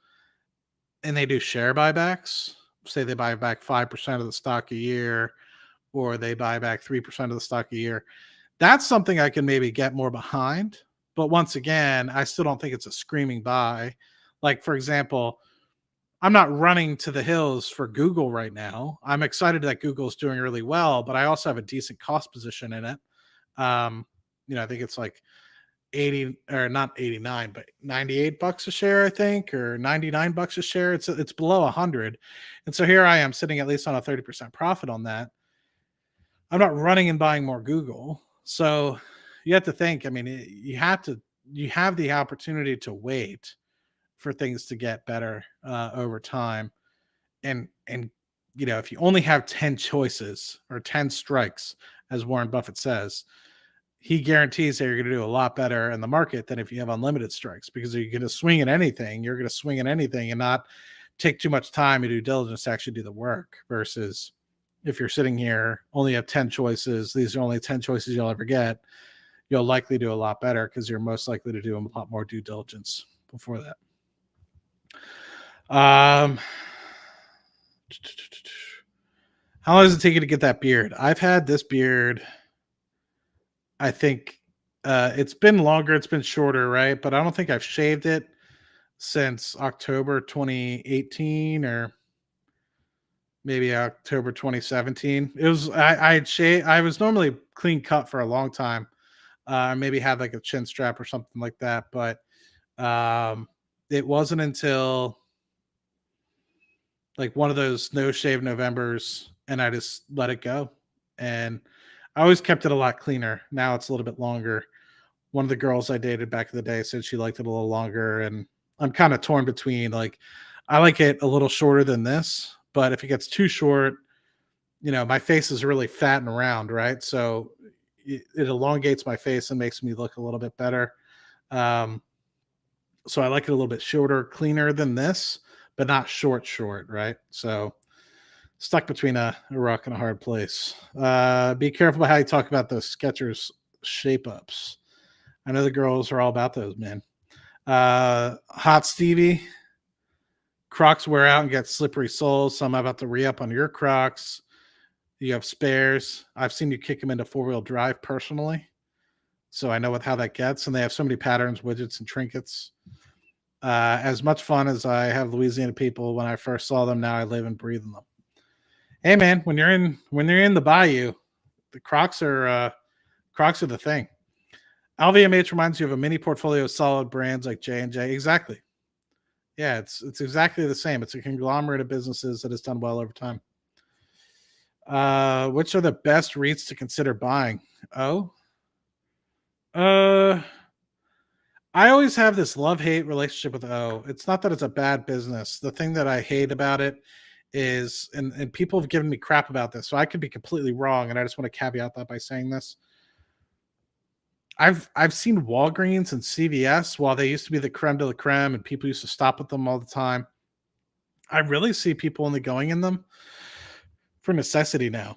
and they do share buybacks, say they buy back 5% of the stock a year, or they buy back 3% of the stock a year, that's something I can maybe get more behind. But once again, I still don't think it's a screaming buy. Like, for example, I'm not running to the hills for Google right now. I'm excited that Google's doing really well, but I also have a decent cost position in it. I think it's like 80 or not 89, but $98 a share, I think, or $99 a share. It's below 100. And so here I am sitting at least on a 30% profit on that. I'm not running and buying more Google. So you have to think, I mean, you have the opportunity to wait for things to get better over time. And if you only have 10 choices or 10 strikes, as Warren Buffett says, he guarantees that you're going to do a lot better in the market than if you have unlimited strikes, because if you're going to swing at anything, you're going to swing at anything and not take too much time and due diligence to actually do the work, versus if you're sitting here, only have 10 choices, these are only 10 choices you'll ever get, you'll likely do a lot better because you're most likely to do a lot more due diligence before that. How long does it take you to get that beard? I've had this beard, I think it's been longer, it's been shorter, right? But I don't think I've shaved it since October 2018 or maybe October 2017. It was I was normally clean cut for a long time. Maybe had like a chin strap or something like that, but it wasn't until like one of those no shave Novembers, and I just let it go. And I always kept it a lot cleaner. Now it's a little bit longer. One of the girls I dated back in the day said she liked it a little longer, and I'm kind of torn between, like, I like it a little shorter than this, but if it gets too short, my face is really fat and round, right? So it elongates my face and makes me look a little bit better. So I like it a little bit shorter, cleaner than this, but not short, right? So stuck between a rock and a hard place. Be careful about how you talk about those Skechers shape ups. I know the girls are all about those, man. Hot Stevie, Crocs wear out and get slippery soles, so I'm about to re-up on your Crocs. You have spares. I've seen you kick them into four-wheel drive personally. so I know how that gets. And they have so many patterns, widgets, and trinkets. As much fun as I have Louisiana people when I first saw them, now I live and breathe in them. Hey man, when you're in the bayou, the Crocs are the thing. LVMH reminds you of a mini portfolio of solid brands like J&J. Exactly. Yeah, it's exactly the same. It's a conglomerate of businesses that has done well over time. Which are the best REITs to consider buying? I always have this love-hate relationship with O. It's not that it's a bad business. The thing that I hate about it is, and people have given me crap about this, so I could be completely wrong, and I just want to caveat that by saying this. I've seen Walgreens and CVS, while they used to be the creme de la creme and people used to stop at them all the time, I really see people only going in them for necessity now.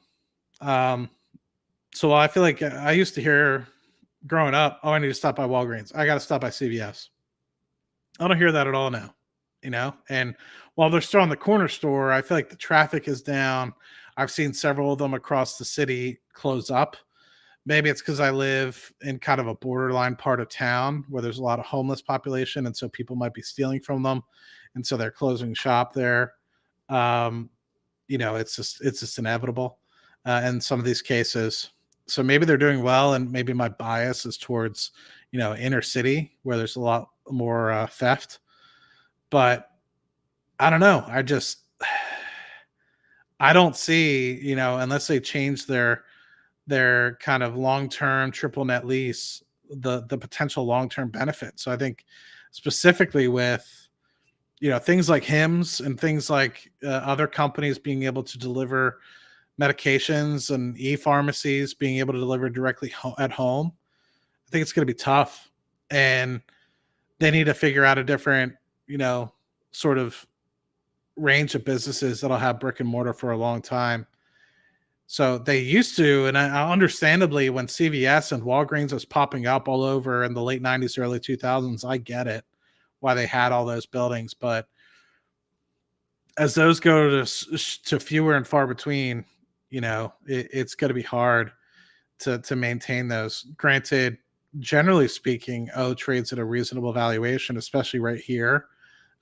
So I feel like I used to hear growing up, oh, I need to stop by Walgreens. I got to stop by CVS. I don't hear that at all now, and while they're still on the corner store, I feel like the traffic is down. I've seen several of them across the city close up. Maybe it's because I live in kind of a borderline part of town where there's a lot of homeless population, and so people might be stealing from them, and so they're closing shop there. Um, it's just inevitable in some of these cases. So maybe they're doing well, and maybe my bias is towards inner city where there's a lot more theft. But I don't know. I don't see unless they change their kind of long-term triple net lease, the potential long-term benefit. So I think specifically with things like Hims and things like other companies being able to deliver medications and e-pharmacies being able to deliver directly at home, I think it's going to be tough, and they need to figure out a different sort of range of businesses that'll have brick and mortar for a long time. So they used to, and understandably, when CVS and Walgreens was popping up all over in the late 90s, early 2000s, I get it, why they had all those buildings. But as those go to fewer and far between, it's going to be hard to maintain those. Granted, generally speaking, O trades at a reasonable valuation, especially right here.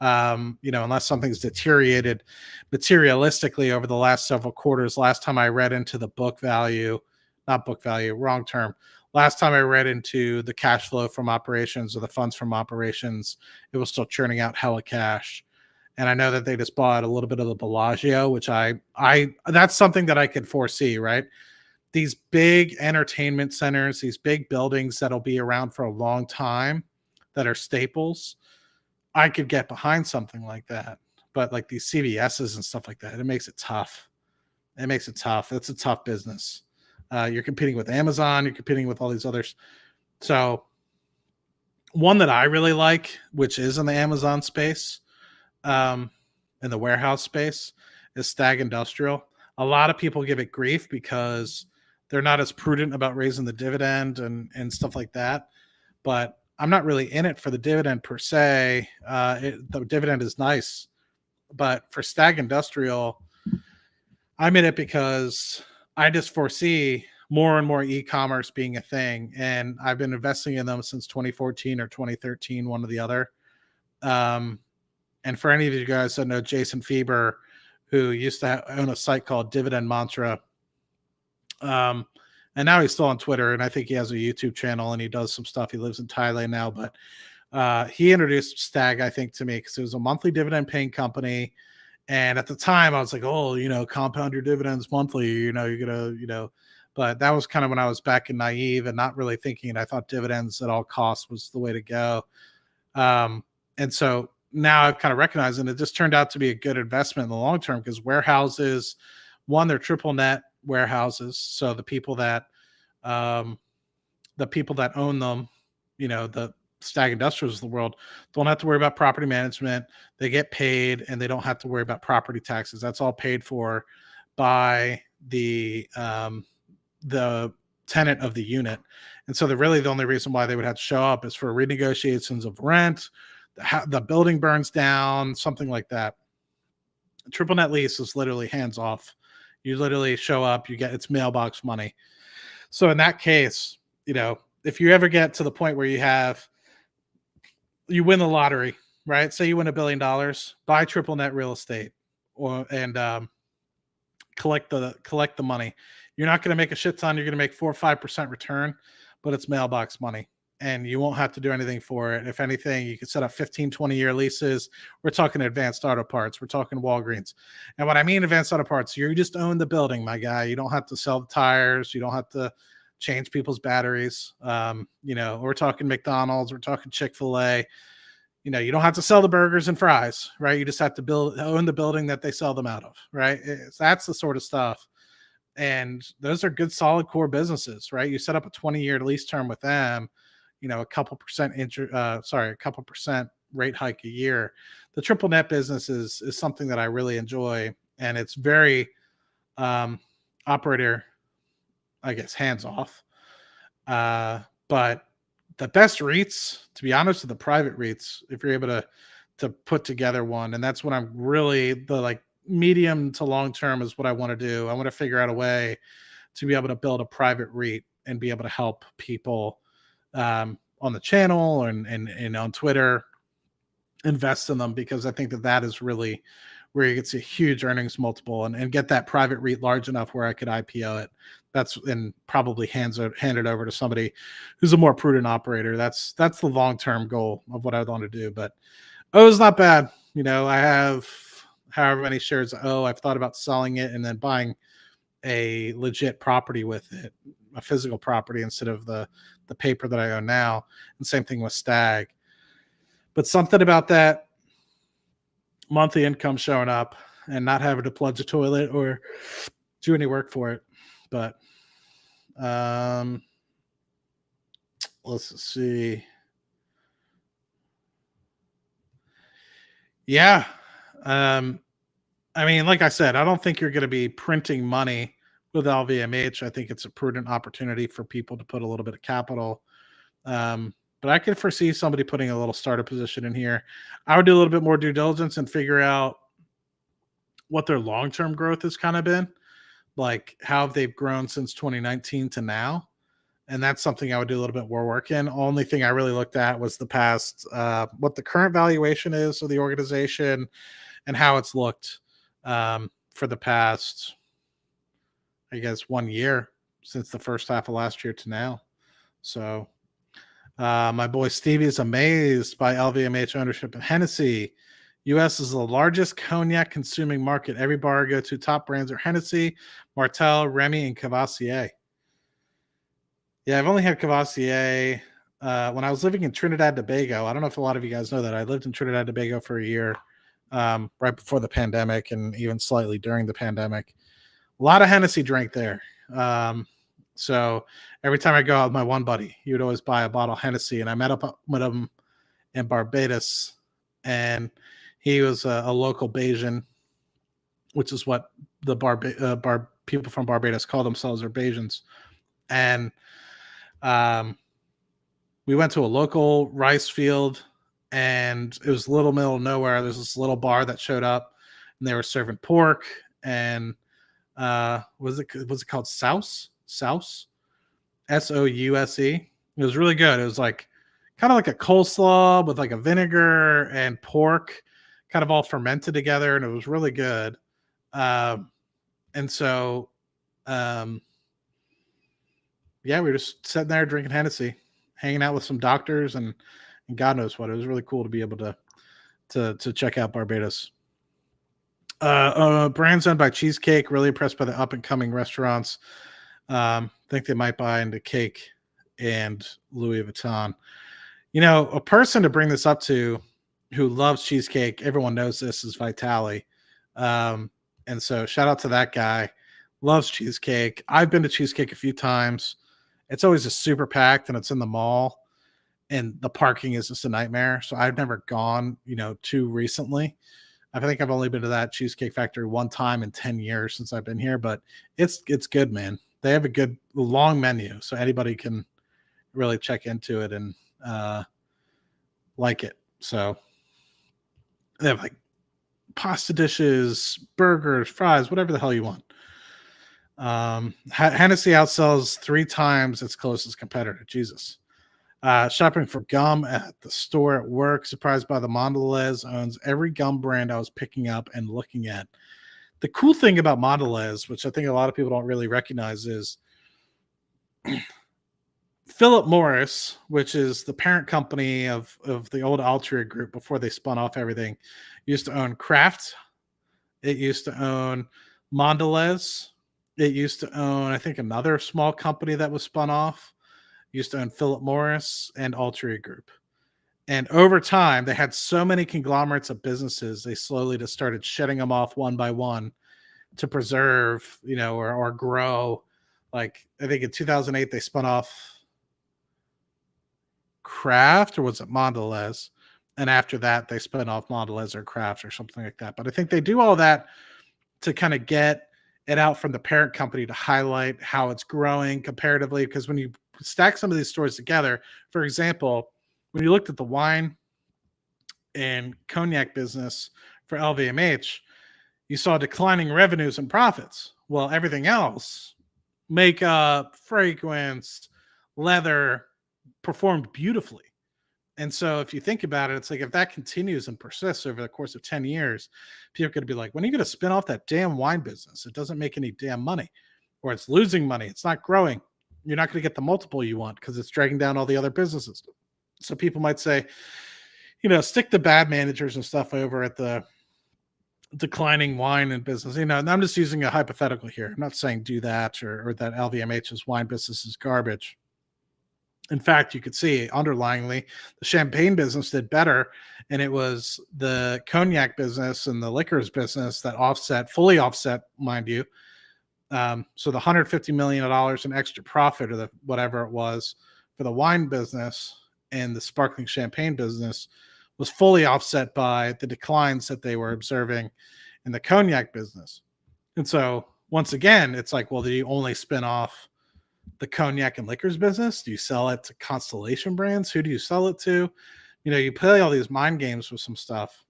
Unless something's deteriorated materialistically over the last several quarters. Last time I read into the Last time I read into the cash flow from operations or the funds from operations, it was still churning out hella cash. And I know that they just bought a little bit of the Bellagio, which I that's something that I could foresee, right? These big entertainment centers, these big buildings that'll be around for a long time, that are staples, I could get behind something like that. But like these CVSs and stuff like that, it makes it tough. It's a tough business. You're competing with Amazon, you're competing with all these others. So one that I really like, which is in the Amazon space, in the warehouse space, is Stag Industrial. A lot of people give it grief because they're not as prudent about raising the dividend and stuff like that. But I'm not really in it for the dividend per se. The dividend is nice, but for Stag Industrial, I'm in it because I just foresee more and more e-commerce being a thing, and I've been investing in them since 2014 or 2013, one or the other. And for any of you guys that know Jason Fieber, who used to own a site called Dividend Mantra, and now he's still on Twitter, and I think he has a YouTube channel, and he does some stuff. He lives in Thailand now, but he introduced Stag, I think, to me because it was a monthly dividend paying company. And at the time I was like, oh, compound your dividends monthly, you're gonna, but that was kind of when I was back in naive and not really thinking. And I thought dividends at all costs was the way to go. And so now I've kind of recognized, and it just turned out to be a good investment in the long term because warehouses, one, they're triple net warehouses. So the people that own them, the Stag Industrials of the world, don't have to worry about property management. They get paid, and they don't have to worry about property taxes. That's all paid for by the tenant of the unit. And so the only reason why they would have to show up is for renegotiations of rent, the building burns down, something like that. Triple net lease is literally hands off. You literally show up, it's mailbox money. So in that case, if you ever get to the point where you win the lottery, right? Say you win $1 billion, buy triple net real estate, and collect the money. You're not going to make a shit ton. You're going to make 4 or 5% return, but it's mailbox money, and you won't have to do anything for it. If anything, you can set up 15, 20-year leases. We're talking advanced auto parts. We're talking Walgreens. And when I mean advanced auto parts, you just own the building, my guy. You don't have to sell the tires. You don't have to change people's batteries. We're talking McDonald's. We're talking Chick-fil-A. You don't have to sell the burgers and fries, right? You just have to own the building that they sell them out of, right? That's the sort of stuff. And those are good, solid core businesses, right? You set up a 20-year lease term with them, a couple percent rate hike a year. The triple net business is something that I really enjoy, and it's very operator, I guess, hands off. But the best REITs, to be honest, are the private REITs. If you're able to put together one, and that's what I'm really the medium to long term is what I want to do. I want to figure out a way to be able to build a private REIT and be able to help people on the channel and on Twitter invest in them, because I think that is really where you get to huge earnings multiple and get that private REIT large enough where I could IPO it. And probably hand it over to somebody who's a more prudent operator. That's the long-term goal of what I want to do. But it's not bad. I have however many shares I've thought about selling it and then buying a legit property with it, a physical property instead of the paper that I own now. And same thing with Stag. But something about that monthly income showing up and not having to plunge a toilet or do any work for it. But let's see. Yeah. Like I said, I don't think you're going to be printing money with LVMH. I think it's a prudent opportunity for people to put a little bit of capital. But I could foresee somebody putting a little starter position in here. I would do a little bit more due diligence and figure out what their long-term growth has kind of been, like how they've grown since 2019 to now. And that's something I would do a little bit more work in. Only thing I really looked at was the past, what the current valuation is of the organization and how it's looked for the past, I guess, 1 year since the first half of last year to now. So my boy Stevie is amazed by LVMH ownership of Hennessy. U.S. is the largest cognac consuming market. Every bar I go to, top brands are Hennessy, Martell, Remy, and Cavassier. Yeah, I've only had Cavassier when I was living in Trinidad and Tobago. I don't know if a lot of you guys know that. I lived in Trinidad and Tobago for a year right before the pandemic and even slightly during the pandemic. A lot of Hennessy drank there. So every time I go out with my one buddy, he would always buy a bottle of Hennessy. And I met up with him in Barbados, and he was a local Bayesian, which is what the people from Barbados call themselves, are Bayesians. And we went to a local rice field, and it was a little middle of nowhere. There's this little bar that showed up, and they were serving pork and was it called Souse? Souse? Souse. It was really good. It was like kind of like a coleslaw with like a vinegar and pork kind of all fermented together, and it was really good. And so yeah, we were just sitting there drinking Hennessy, hanging out with some doctors and God knows what. It was really cool to be able to check out Barbados. Brands owned by Cheesecake, really impressed by the up and coming restaurants. Think they might buy into Cake and Louis Vuitton. A person to bring this up to who loves cheesecake, everyone knows this, is Vitali. And so shout out to that guy. Loves cheesecake. I've been to Cheesecake a few times. It's always just super packed, and it's in the mall, and the parking is just a nightmare. So I've never gone, too recently. I think I've only been to that Cheesecake Factory one time in 10 years since I've been here, but it's good, man. They have a good long menu, so anybody can really check into it and like it. So they have like pasta dishes, burgers, fries, whatever the hell you want. Hennessy outsells 3 times its closest competitor. Jesus. Shopping for gum at the store at work. Surprised by the Mondelez owns every gum brand I was picking up and looking at. The cool thing about Mondelez, which I think a lot of people don't really recognize, is Philip Morris, which is the parent company of the old Altria group before they spun off everything, used to own Kraft. It used to own Mondelez. It used to own, I think, another small company that was spun off. It used to own Philip Morris and Altria Group. And over time, they had so many conglomerates of businesses, they slowly just started shedding them off one by one to preserve, or grow. Like, I think in 2008, they spun off Kraft, or was it Mondelez? And after that, they spun off Mondelez or Kraft or something like that. But I think they do all that to kind of get it out from the parent company to highlight how it's growing comparatively. Because when you stack some of these stores together, for example, when you looked at the wine and cognac business for LVMH, you saw declining revenues and profits. Well, everything else, makeup, fragrance, leather, performed beautifully. And so if you think about it, it's like if that continues and persists over the course of 10 years, people are going to be like, when are you going to spin off that damn wine business? It doesn't make any damn money, or it's losing money. It's not growing. You're not going to get the multiple you want because it's dragging down all the other businesses. So people might say, stick the bad managers and stuff over at the declining wine and business. And I'm just using a hypothetical here. I'm not saying do that or that LVMH's wine business is garbage. In fact, you could see underlyingly the champagne business did better, and it was the cognac business and the liquors business that fully offset, mind you. So the $150 million in extra profit, or whatever it was, for the wine business and the sparkling champagne business was fully offset by the declines that they were observing in the cognac business. And so once again, it's like, well, do you only spin off the cognac and liquors business? Do you sell it to Constellation Brands? Who do you sell it to? You play all these mind games with some stuff.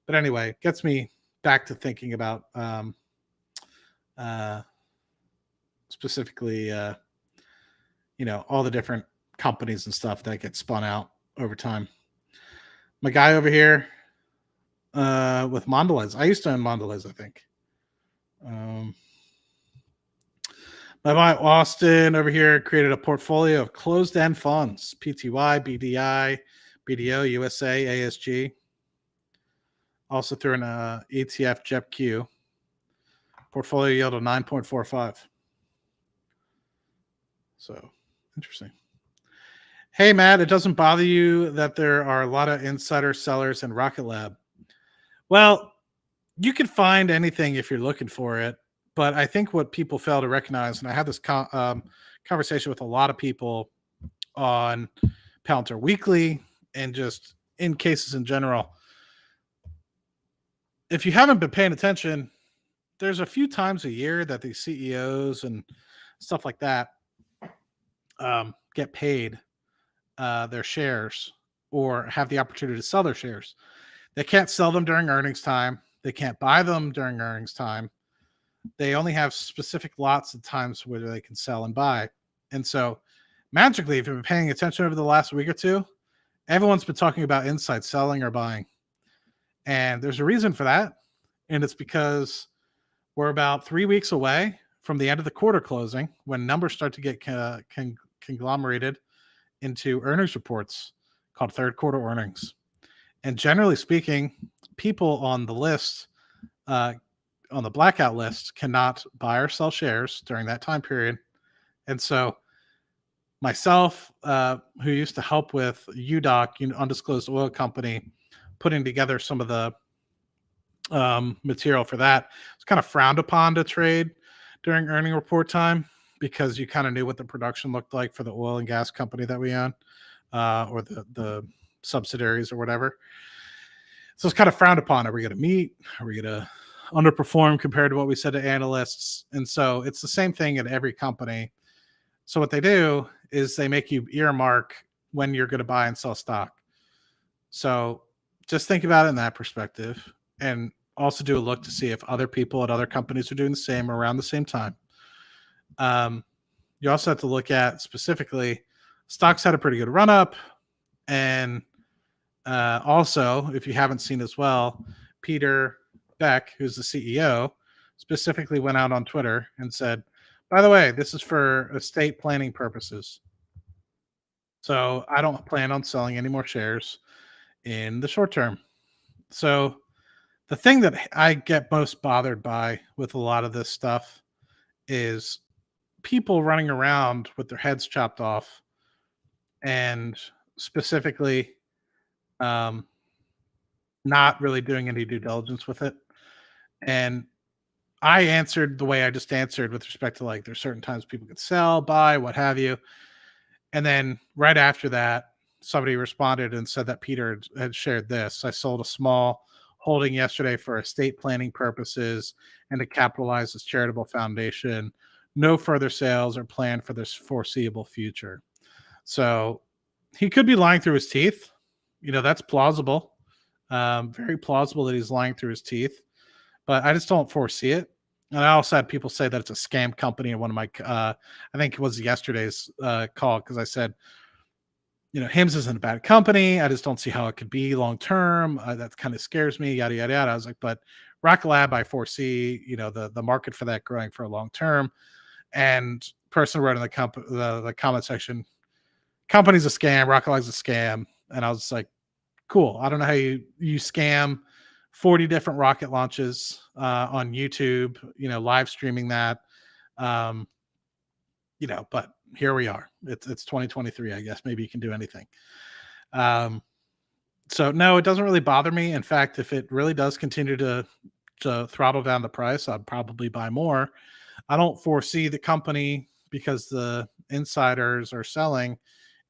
But anyway, it gets me back to thinking about specifically, all the different companies and stuff that get spun out over time. My guy over here with Mondelez. I used to own Mondelez, I think. My guy Austin over here created a portfolio of closed-end funds: PTY, BDI, BDO, USA, ASG. Also through an ETF JEPQ. Portfolio yield of 9.45. So, interesting. Hey, Matt, it doesn't bother you that there are a lot of insider sellers in Rocket Lab? Well, you can find anything if you're looking for it. But I think what people fail to recognize, and I had this conversation with a lot of people on Palantir Weekly and just in cases in general. If you haven't been paying attention, there's a few times a year that these CEOs and stuff like that get paid their shares or have the opportunity to sell their shares. They can't sell them during earnings time. They can't buy them during earnings time. They only have specific lots of times where they can sell and buy. And so magically, if you've been paying attention over the last week or two, everyone's been talking about inside selling or buying. And there's a reason for that. And it's because we're about 3 weeks away from the end of the quarter closing, when numbers start to get conglomerated into earnings reports called third quarter earnings. And generally speaking, people on the list, on the blackout list, cannot buy or sell shares during that time period. And so myself, who used to help with UDOC, Undisclosed Oil Company, putting together some of the material for that, it's kind of frowned upon to trade during earning report time, because you kind of knew what the production looked like for the oil and gas company that we own, or the subsidiaries or whatever. So it's kind of frowned upon. Are we going to meet? Are we going to underperform compared to what we said to analysts? And so it's the same thing at every company. So what they do is they make you earmark when you're going to buy and sell stock. So just think about it in that perspective, and also do a look to see if other people at other companies are doing the same around the same time. Um, you also have to look at specifically stocks had a pretty good run up. And also, if you haven't seen as well, Peter Beck, who's the CEO, specifically went out on Twitter and said, by the way, this is for estate planning purposes. So I don't plan on selling any more shares in the short term. So the thing that I get most bothered by with a lot of this stuff is people running around with their heads chopped off and specifically um, not really doing any due diligence with it. And I answered the way I just answered with respect to like there's certain times people could sell, buy, what have you. And then right after that, somebody responded and said that Peter had shared this. I sold a small holding yesterday for estate planning purposes and to capitalize this charitable foundation. No further sales are planned for this foreseeable future. So he could be lying through his teeth. That's plausible. Very plausible that he's lying through his teeth, but I just don't foresee it. And I also had people say that it's a scam company in one of my, I think it was yesterday's call because I said, Hims isn't a bad company. I just don't see how it could be long term. That kind of scares me. Yada yada yada. I was like, but Rocket Lab, I foresee, the market for that growing for a long term. And person wrote in the comment section, company's a scam. Rocket Lab's a scam. And I was like, cool. I don't know how you scam 40 different rocket launches on YouTube, live streaming that. But here we are. It's 2023, I guess. Maybe you can do anything. So no, it doesn't really bother me. In fact, if it really does continue to throttle down the price, I'd probably buy more. I don't foresee the company, because the insiders are selling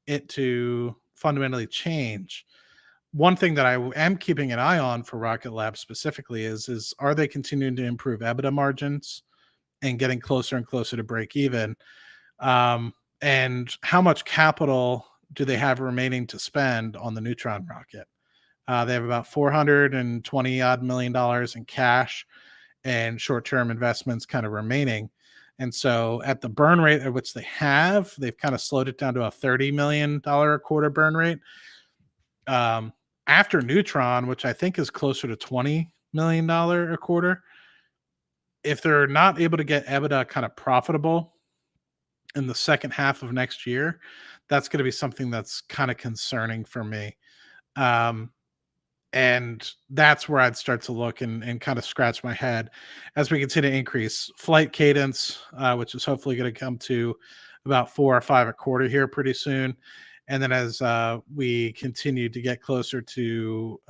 it, to fundamentally change. One thing that I am keeping an eye on for Rocket Lab specifically is are they continuing to improve EBITDA margins and getting closer and closer to break even? And how much capital do they have remaining to spend on the Neutron rocket? They have about $420 odd million in cash and short-term investments kind of remaining. And so at the burn rate at which they've kind of slowed it down to a $30 million a quarter burn rate. After Neutron, which I think is closer to $20 million a quarter, if they're not able to get EBITDA kind of profitable in the second half of next year, that's going to be something that's kind of concerning for me. And that's where I'd start to look and kind of scratch my head as we continue to increase flight cadence, which is hopefully going to come to about 4 or 5 a quarter here pretty soon. And then as we continue to get closer to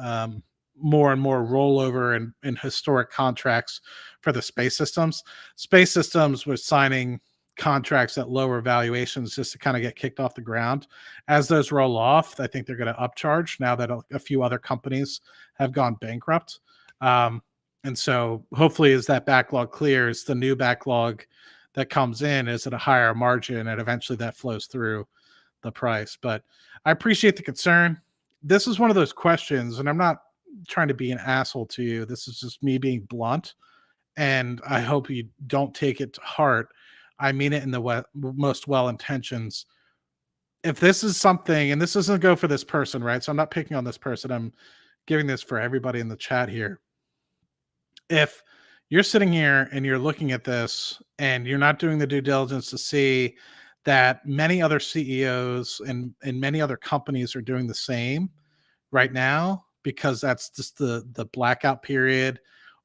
more and more rollover and historic contracts for the space systems was signing contracts at lower valuations just to kind of get kicked off the ground. As those roll off, I think they're going to upcharge now that a few other companies have gone bankrupt. And so hopefully as that backlog clears, the new backlog that comes in is at a higher margin, and eventually that flows through the price. But I appreciate the concern. This is one of those questions, and I'm not trying to be an asshole to you. This is just me being blunt, and I hope you don't take it to heart. I mean it in the most well intentions. If this is something, and this doesn't go for this person, right? So I'm not picking on this person. I'm giving this for everybody in the chat here. If you're sitting here and you're looking at this and you're not doing the due diligence to see that many other CEOs and many other companies are doing the same right now, because that's just the blackout period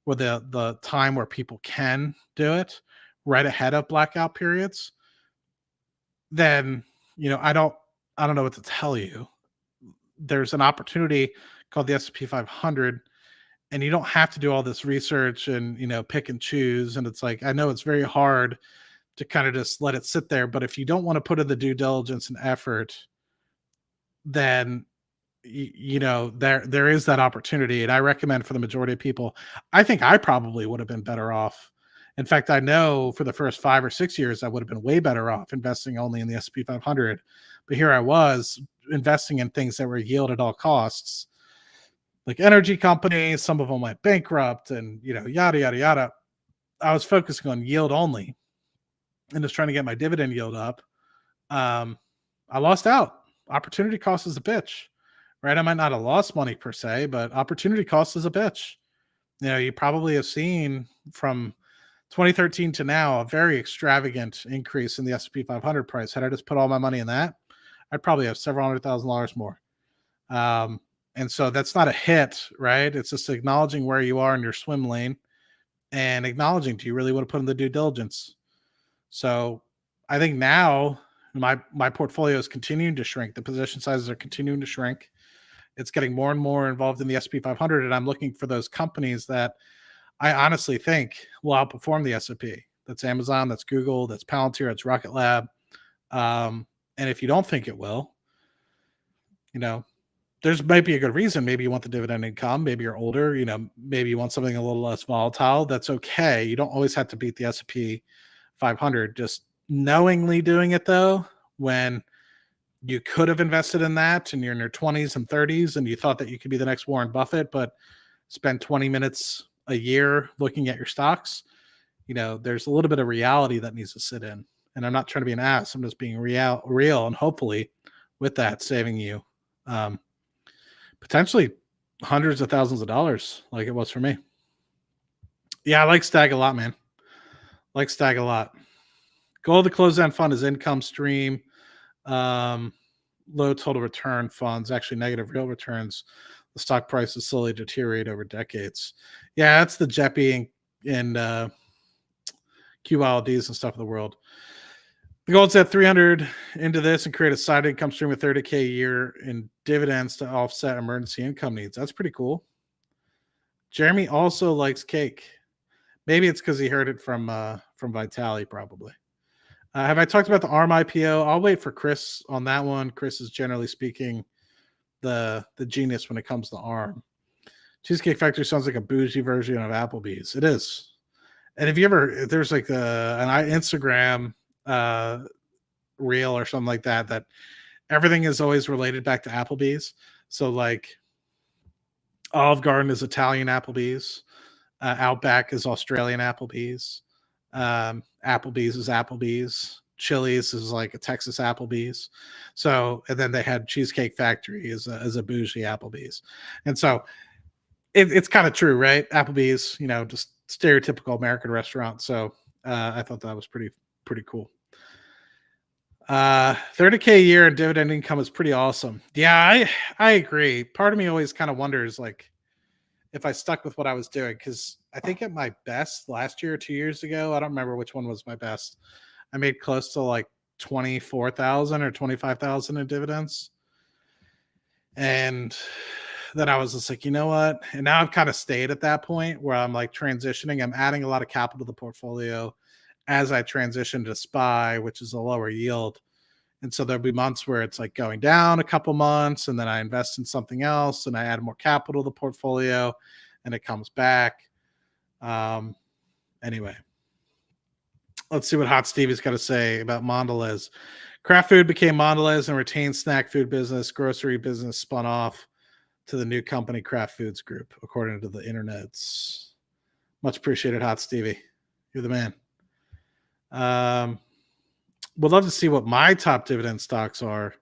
or the time where people can do it right ahead of blackout periods, then I don't know what to tell you. There's an opportunity called the S&P 500, and you don't have to do all this research and pick and choose. And it's like, I know it's very hard to kind of just let it sit there. But if you don't want to put in the due diligence and effort, then there is that opportunity. And I recommend for the majority of people, I think I probably would have been better off. In fact, I know for the first 5 or 6 years, I would have been way better off investing only in the S&P 500. But here I was investing in things that were yield at all costs, like energy companies. Some of them went bankrupt and, yada, yada, yada. I was focusing on yield only. and just trying to get my dividend yield up, I lost out. Opportunity cost is a bitch, right? I might not have lost money per se, but opportunity cost is a bitch. You probably have seen from 2013 to now a very extravagant increase in the S&P 500 price. Had I just put all my money in that, I'd probably have several $100,000 more. And so that's not a hit, right? It's just acknowledging where you are in your swim lane and acknowledging, do you really want to put in the due diligence? So I think now my portfolio is continuing to shrink. The position sizes are continuing to shrink. It's getting more and more involved in the S&P 500, and I'm looking for those companies that I honestly think will outperform the S&P. That's Amazon, that's Google, that's Palantir, that's Rocket Lab. And if you don't think it will, there's might be a good reason. Maybe you want the dividend income. Maybe you're older. Maybe you want something a little less volatile. That's okay. You don't always have to beat the S&P 500. Just knowingly doing it though, when you could have invested in that and you're in your 20s and 30s and you thought that you could be the next Warren Buffett, but spend 20 minutes a year looking at your stocks, there's a little bit of reality that needs to sit in. And I'm not trying to be an ass. I'm just being real, and hopefully with that saving you potentially hundreds of thousands of dollars like it was for me. Yeah, I like Stag a lot, man. Like Stag a lot. Goal of the closed-end fund is income stream. Low total return funds, actually negative real returns. The stock prices slowly deteriorate over decades. Yeah, that's the JEPI and QLDs and stuff of the world. The goal is to have 300 into this and create a side income stream of $30K a year in dividends to offset emergency income needs. That's pretty cool. Jeremy also likes cake. Maybe it's because he heard it from Vitali, probably. Have I talked about the ARM IPO? I'll wait for Chris on that one. Chris is generally speaking the genius when it comes to ARM. Cheesecake Factory sounds like a bougie version of Applebee's. It is. And if there's like an Instagram reel or something like that everything is always related back to Applebee's. So like Olive Garden is Italian Applebee's. Outback is Australian Applebee's. Applebee's is Applebee's. Chili's is like a Texas Applebee's. So, and then they had Cheesecake Factory as a bougie Applebee's. And so it's kind of true, right? Applebee's, just stereotypical American restaurant. So I thought that was pretty cool. 30K a year in dividend income is pretty awesome. Yeah, I agree. Part of me always kind of wonders like if I stuck with what I was doing, because I think at my best last year or 2 years ago, I don't remember which one was my best. I made close to like 24,000 or 25,000 in dividends. And then I was just like, you know what? And now I've kind of stayed at that point where I'm like transitioning. I'm adding a lot of capital to the portfolio as I transition to SPY, which is a lower yield. And so there'll be months where it's like going down a couple months, and then I invest in something else and I add more capital to the portfolio and it comes back. Anyway, let's see what Hot Stevie's got to say about Mondelez. Kraft Food became Mondelez and retained snack food business. Grocery business spun off to the new company Kraft Foods Group, according to the internets. Much appreciated, Hot Stevie. You're the man. Would love to see what my top dividend stocks are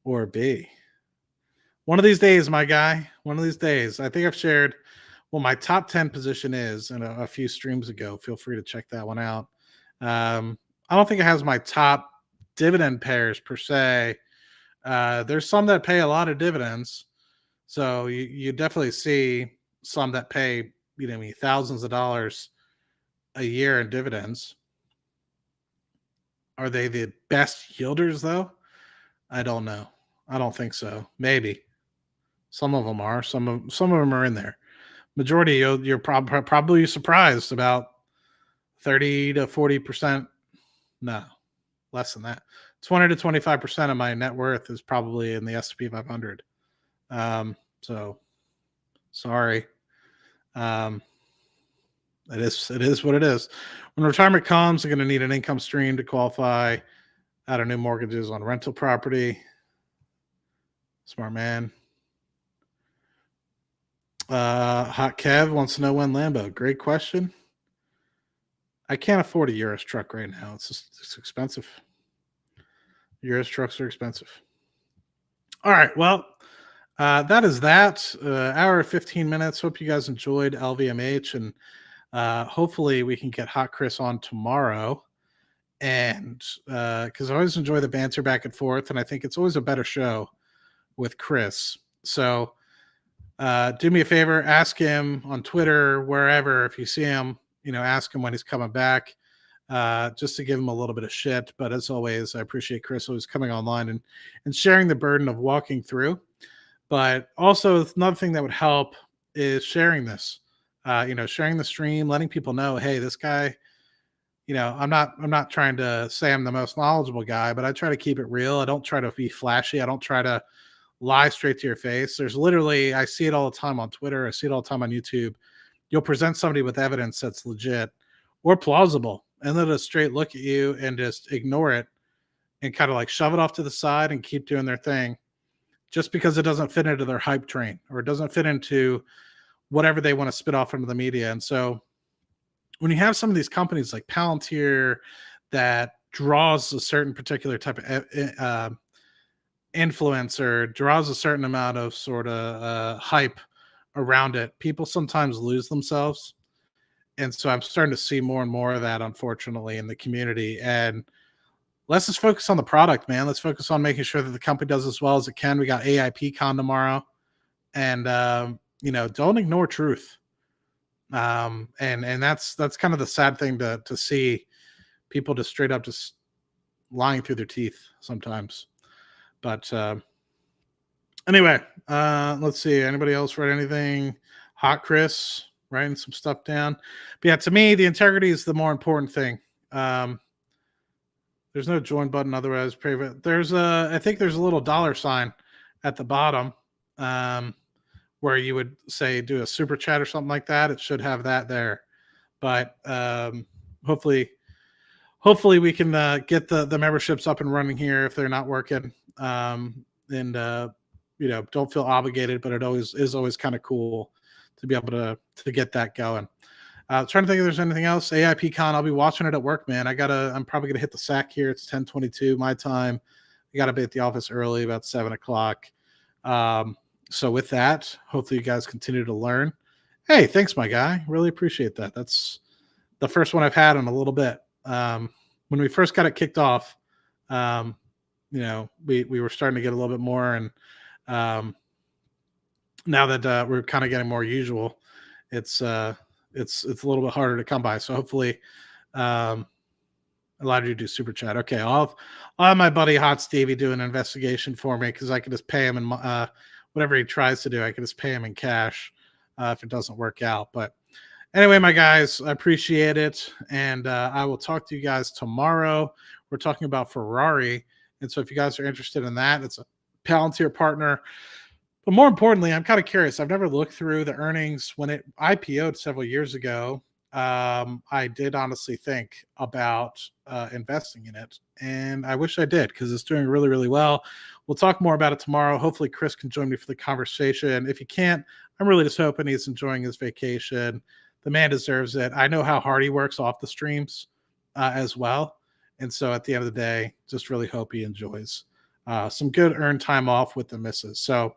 or be. One of these days, my guy. One of these days. I think I've shared what my top 10 position is in a few streams ago. Feel free to check that one out. I don't think it has my top dividend pairs per se. There's some that pay a lot of dividends. So you definitely see some that pay, thousands of dollars a year in dividends. Are they the best yielders though? I don't know. I don't think so. Maybe some of them are. Some of them are in there. Majority, you're probably surprised about 30 to 40%. No, less than that. 20 to 25% of my net worth is probably in the S&P 500. So sorry. It is what it is. When retirement comes, I'm going to need an income stream to qualify out of new mortgages on rental property. Smart man. Hot Kev wants to know when Lambo. Great question. I can't afford a Urus truck right now. It's expensive. Urus trucks are expensive. All right. Well, that is that. Hour 15 minutes. Hope you guys enjoyed LVMH, and hopefully we can get Hot Chris on tomorrow. And because I always enjoy the banter back and forth, and I think it's always a better show with Chris. So do me a favor, ask him on Twitter, wherever, if you see him, ask him when he's coming back, just to give him a little bit of shit. But as always, I appreciate Chris always coming online and sharing the burden of walking through. But also another thing that would help is sharing this, sharing the stream, letting people know, hey, this guy, I'm not trying to say I'm the most knowledgeable guy, but I try to keep it real. I don't try to be flashy. I don't try to lie straight to your face. There's literally, I see it all the time on Twitter. I see it all the time on YouTube. You'll present somebody with evidence that's legit or plausible, and then a straight look at you and just ignore it and kind of like shove it off to the side and keep doing their thing just because it doesn't fit into their hype train or it doesn't fit into whatever they want to spit off into the media. And so when you have some of these companies like Palantir that draws a certain particular type of influencer, draws a certain amount of sort of hype around it, people sometimes lose themselves. And so I'm starting to see more and more of that, unfortunately, in the community. And let's just focus on the product, man. Let's focus on making sure that the company does as well as it can. We got AIPCon tomorrow. And, don't ignore truth. And that's kind of the sad thing to see, people just straight up just lying through their teeth sometimes. But anyway, let's see. Anybody else write anything? Hot Chris writing some stuff down. But yeah, to me, the integrity is the more important thing. There's no join button otherwise. There's I think there's a little $sign at the bottom where you would say do a super chat or something like that. It should have that there. But hopefully we can get the memberships up and running here if they're not working. Don't feel obligated, but it is always kind of cool to be able to get that going. Trying to think if there's anything else. AIPCon, I'll be watching it at work, man. I'm probably gonna hit the sack here. It's 10:22 my time. I gotta be at the office early, about 7:00. So with that, hopefully you guys continue to learn. Hey, thanks, my guy. Really appreciate that. That's the first one I've had in a little bit. When we first got it kicked off, we were starting to get a little bit more, and now that we're kind of getting more usual, it's a little bit harder to come by. So hopefully allowed you to do super chat. Okay, I'll have my buddy Hot Stevie do an investigation for me, because I can just pay him in whatever he tries to do. I can just pay him in cash if it doesn't work out. But anyway, my guys, I appreciate it, and I will talk to you guys tomorrow. We're talking about Ferrari, and so if you guys are interested in that, it's a Palantir partner. But more importantly, I'm kind of curious. I've never looked through the earnings. When it IPO'd several years ago, I did honestly think about investing in it, and I wish I did, because it's doing really, really well. We'll talk more about it tomorrow. Hopefully Chris can join me for the conversation. If he can't, I'm really just hoping he's enjoying his vacation. The man deserves it. I know how hard he works off the streams as well. And so at the end of the day, just really hope he enjoys some good earned time off with the missus. So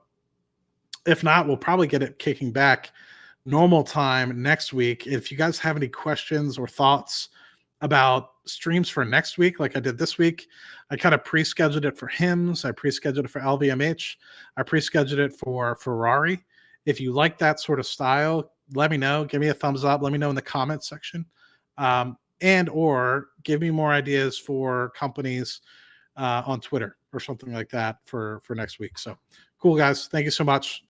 if not, we'll probably get it kicking back normal time next week. If you guys have any questions or thoughts about streams for next week, like I did this week, I kind of pre-scheduled it for hymns. I pre-scheduled it for LVMH. I pre-scheduled it for Ferrari. If you like that sort of style, let me know. Give me a thumbs up. Let me know in the comments section. And or give me more ideas for companies on Twitter or something like that for next week. So cool, guys. Thank you so much.